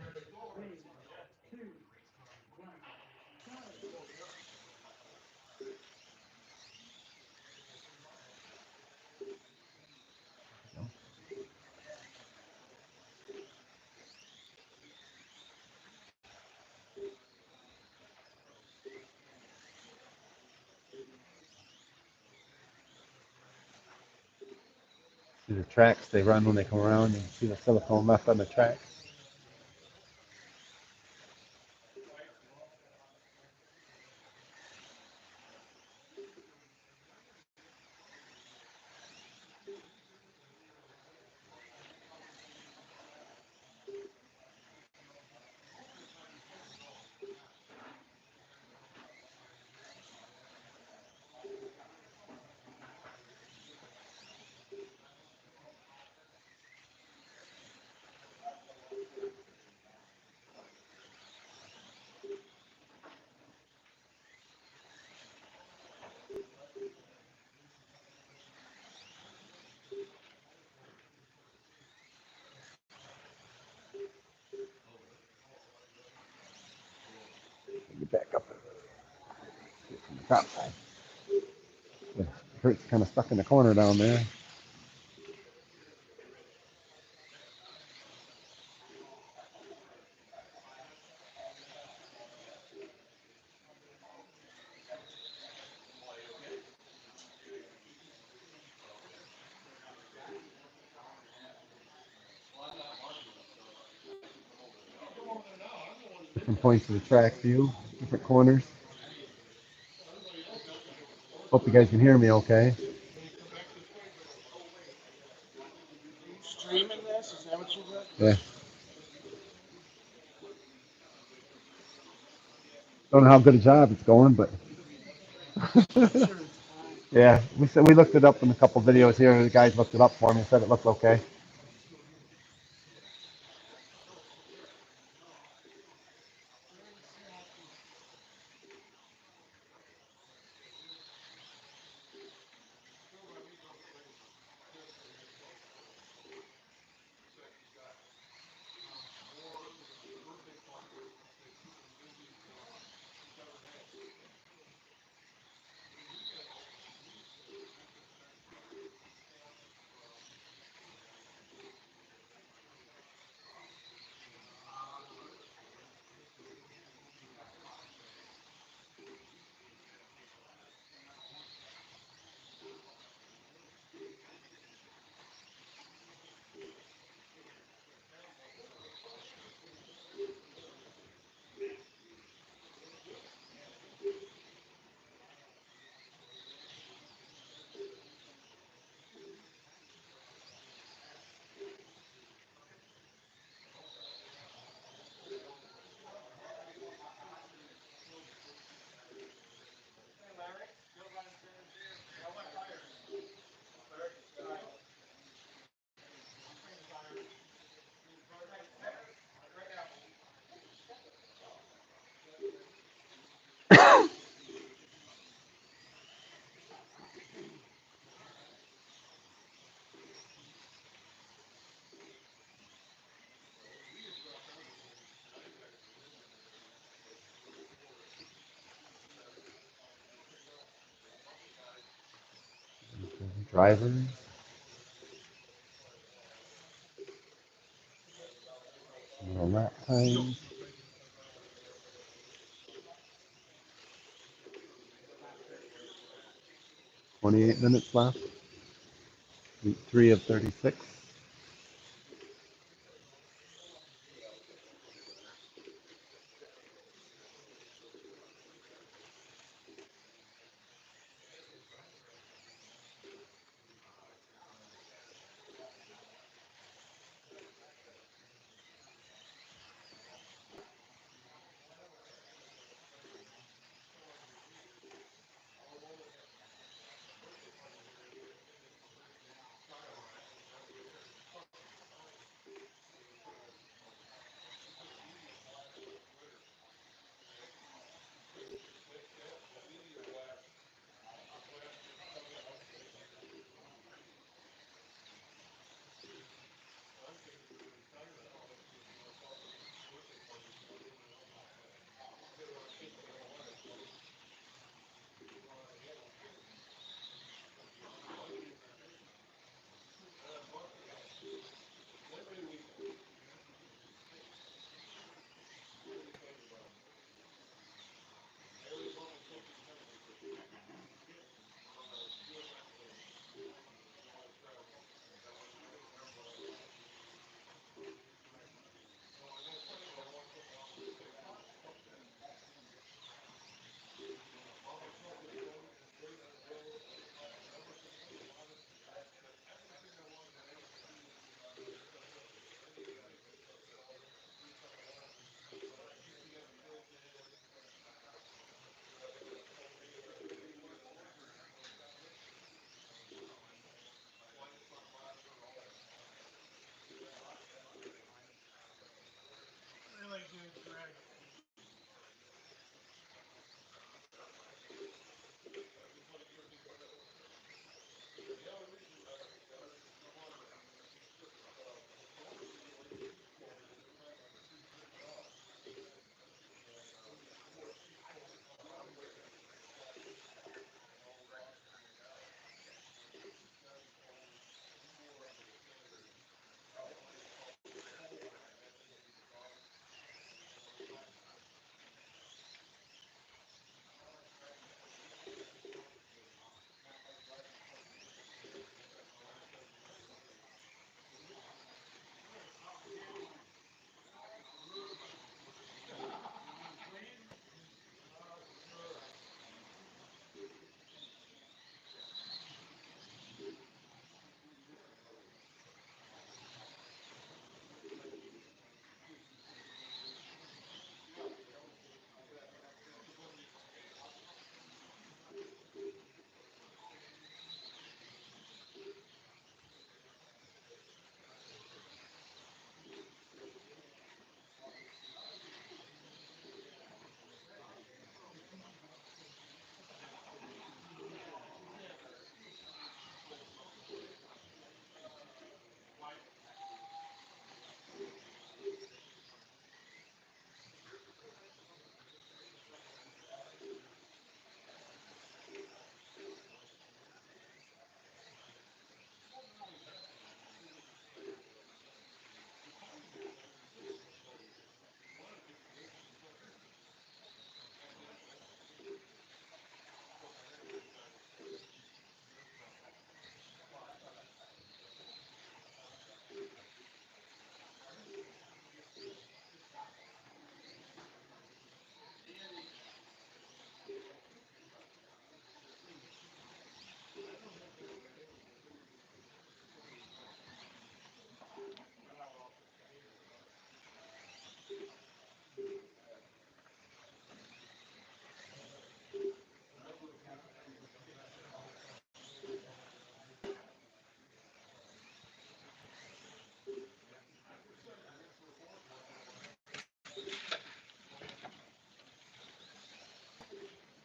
See the tracks they run when they come around, and see the silicone left on the track. Crap. Yeah, Kurt's kind of stuck in the corner down there. Different points of the track view, different corners. Hope you guys can hear me okay. Streaming this? Is that what you got? Yeah. Don't know how good a job it's going, but yeah, we looked it up in a couple videos here. The guys looked it up for me and said it looked okay. Drivers. Lap times. 28 minutes left. Week 3 of 36.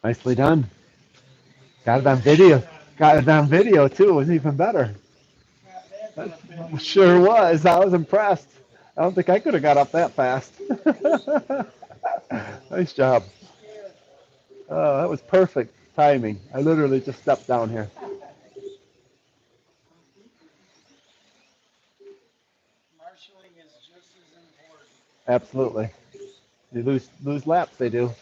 Nicely done. Got it on video. Got it on video too. It was even better. Not bad for a fifth. Sure was. I was impressed. I don't think I could have got up that fast. Nice job. Scared. Oh, that was perfect timing. I literally just stepped down here. Marshalling is just as important. Absolutely. You lose laps, they do.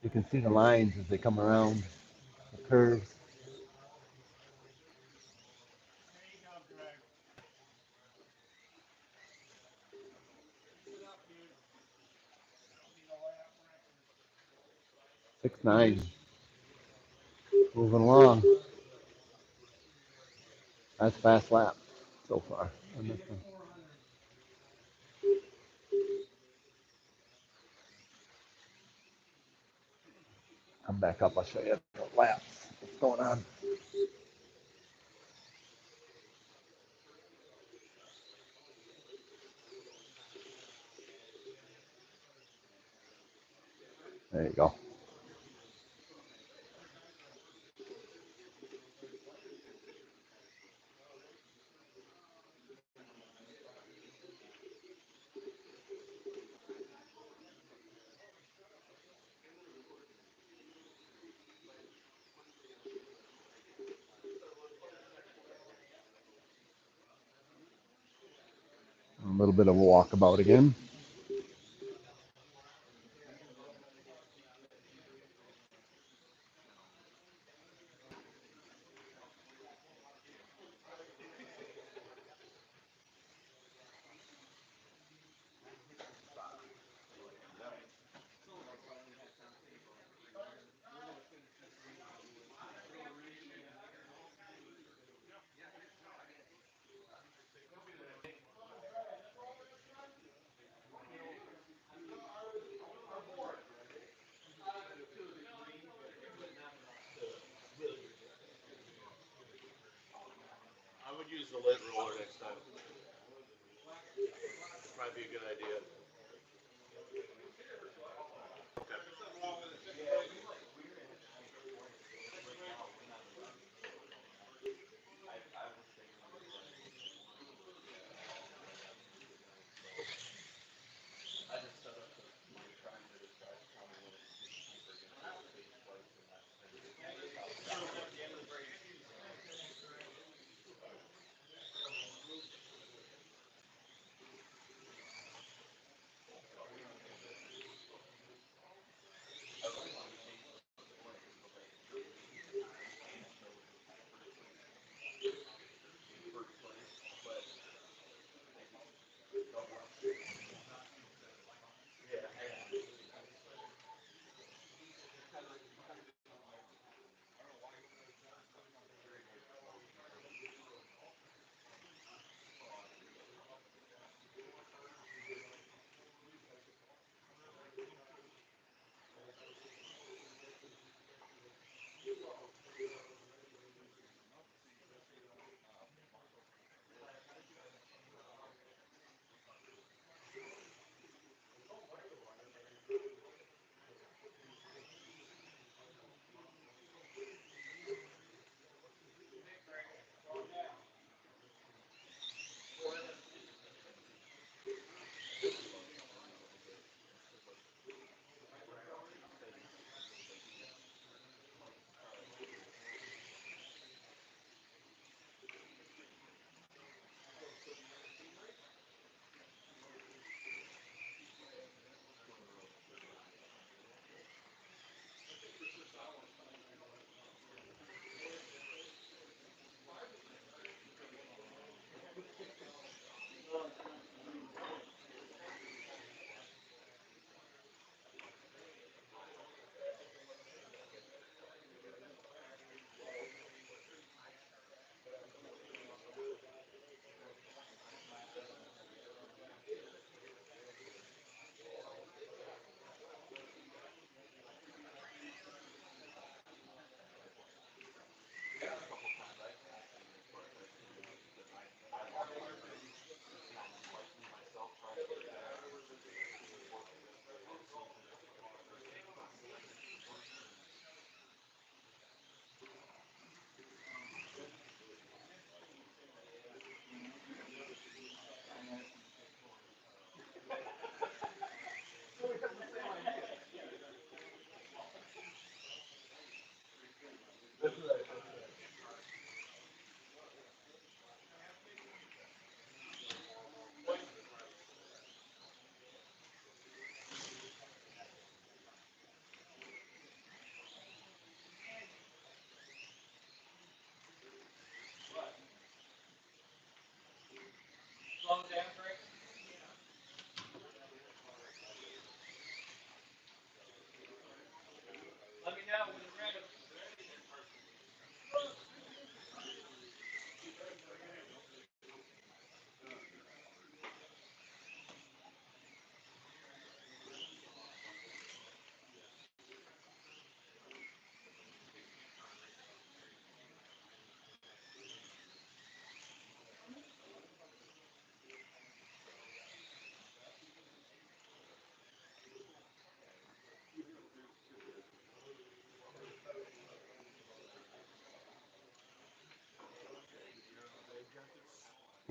You can see the lines as they come around, the curves. There you go, Greg. Keep it up, dude. That'll be the lap record. 6-9. Moving along. That's fast lap so far You on can this hit one. 400. Come back up. I'll show you the laps. What's going on? There you go. A little bit of a walkabout again. I would use the lint roller next time. Probably be a good idea.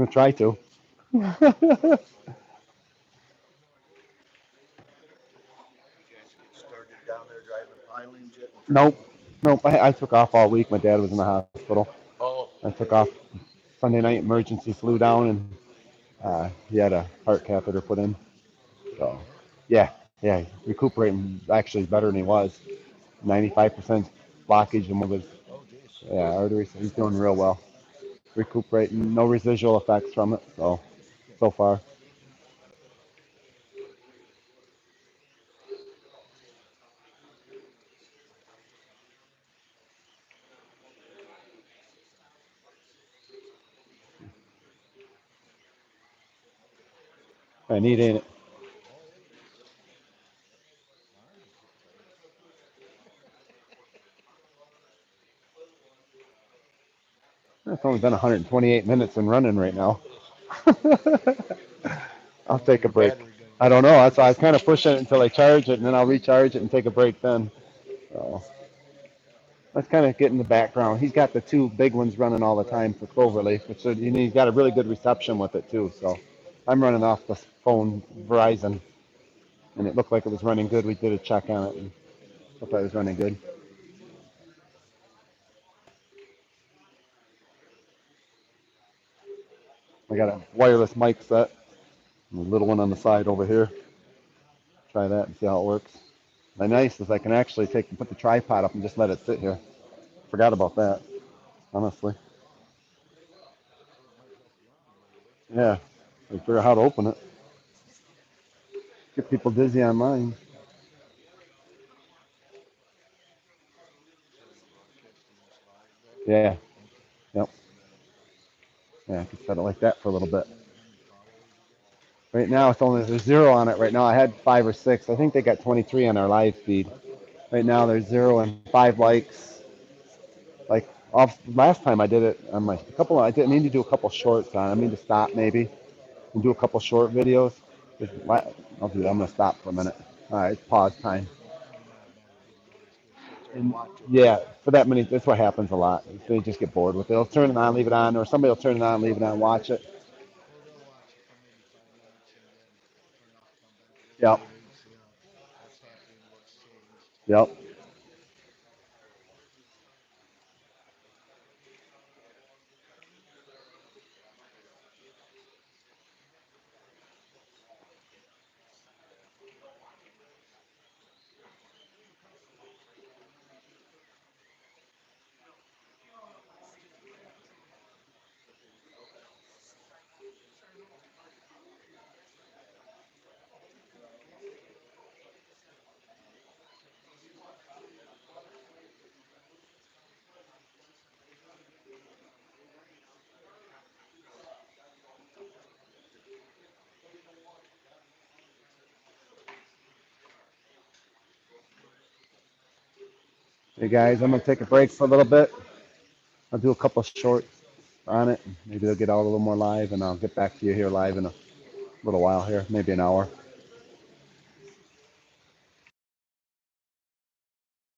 gonna try to. You guys get started down there driving pilings yet and Nope, training? nope. I took off all week. My dad was in the hospital. Oh, I okay. took off Sunday night. Emergency flew down, and he had a heart catheter put in. So, yeah, yeah, recuperating actually better than he was. 95% blockage and was Oh, geez. arteries. So he's doing real well. Recuperating, no residual effects from it. So far. I need ain't it? It's only been 128 minutes and running right now. I'll How long take a your break. battery gonna I go? don't know. That's why I was kind of pushing it until I charge it, and then I'll recharge it and take a break then. So let's kind of get in the background. He's got the two big ones running all the Right. time for Cloverleaf, which he's got a really good reception with it too. So I'm running off the phone Verizon, and it looked like it was running good. We did a check on it, and looked like it was running good. I got a wireless mic set, and a little one on the side over here. Try that and see how it works. The nice is I can actually put the tripod up and just let it sit here. Forgot about that, honestly. Yeah, I figure out how to open it. Get people dizzy online. So you're broadcasting this live then? Yeah, Okay. yep. Yeah, I can set it like that for a little bit. How many followers you got? Right now, there's zero on it right now. I had 5 or 6. I think they got 23 on our live feed. Right now, there's zero and 5 likes. Like last time I did it on my a couple. I didn't need to do a couple shorts on. I need to stop maybe and do a couple short videos. I'll do that. I'm gonna stop for a minute. All right, it's pause time. Oh, no, no, they didn't notice. They'll sit there and And watch it. yeah, for that many, that's what happens a lot. They just get bored with it. They'll turn it on, leave it on, or somebody will turn it on, leave it on, watch it. Or they'll watch it for maybe 5 minutes and then turn it off, come back a little Yep, later and see what's happening, what's changed. yep. Hey guys, I'm gonna take a break for a little bit. I'll do a couple shorts on it. Maybe they'll get out a little more live, and I'll get back to you here live in a little while here, maybe an hour.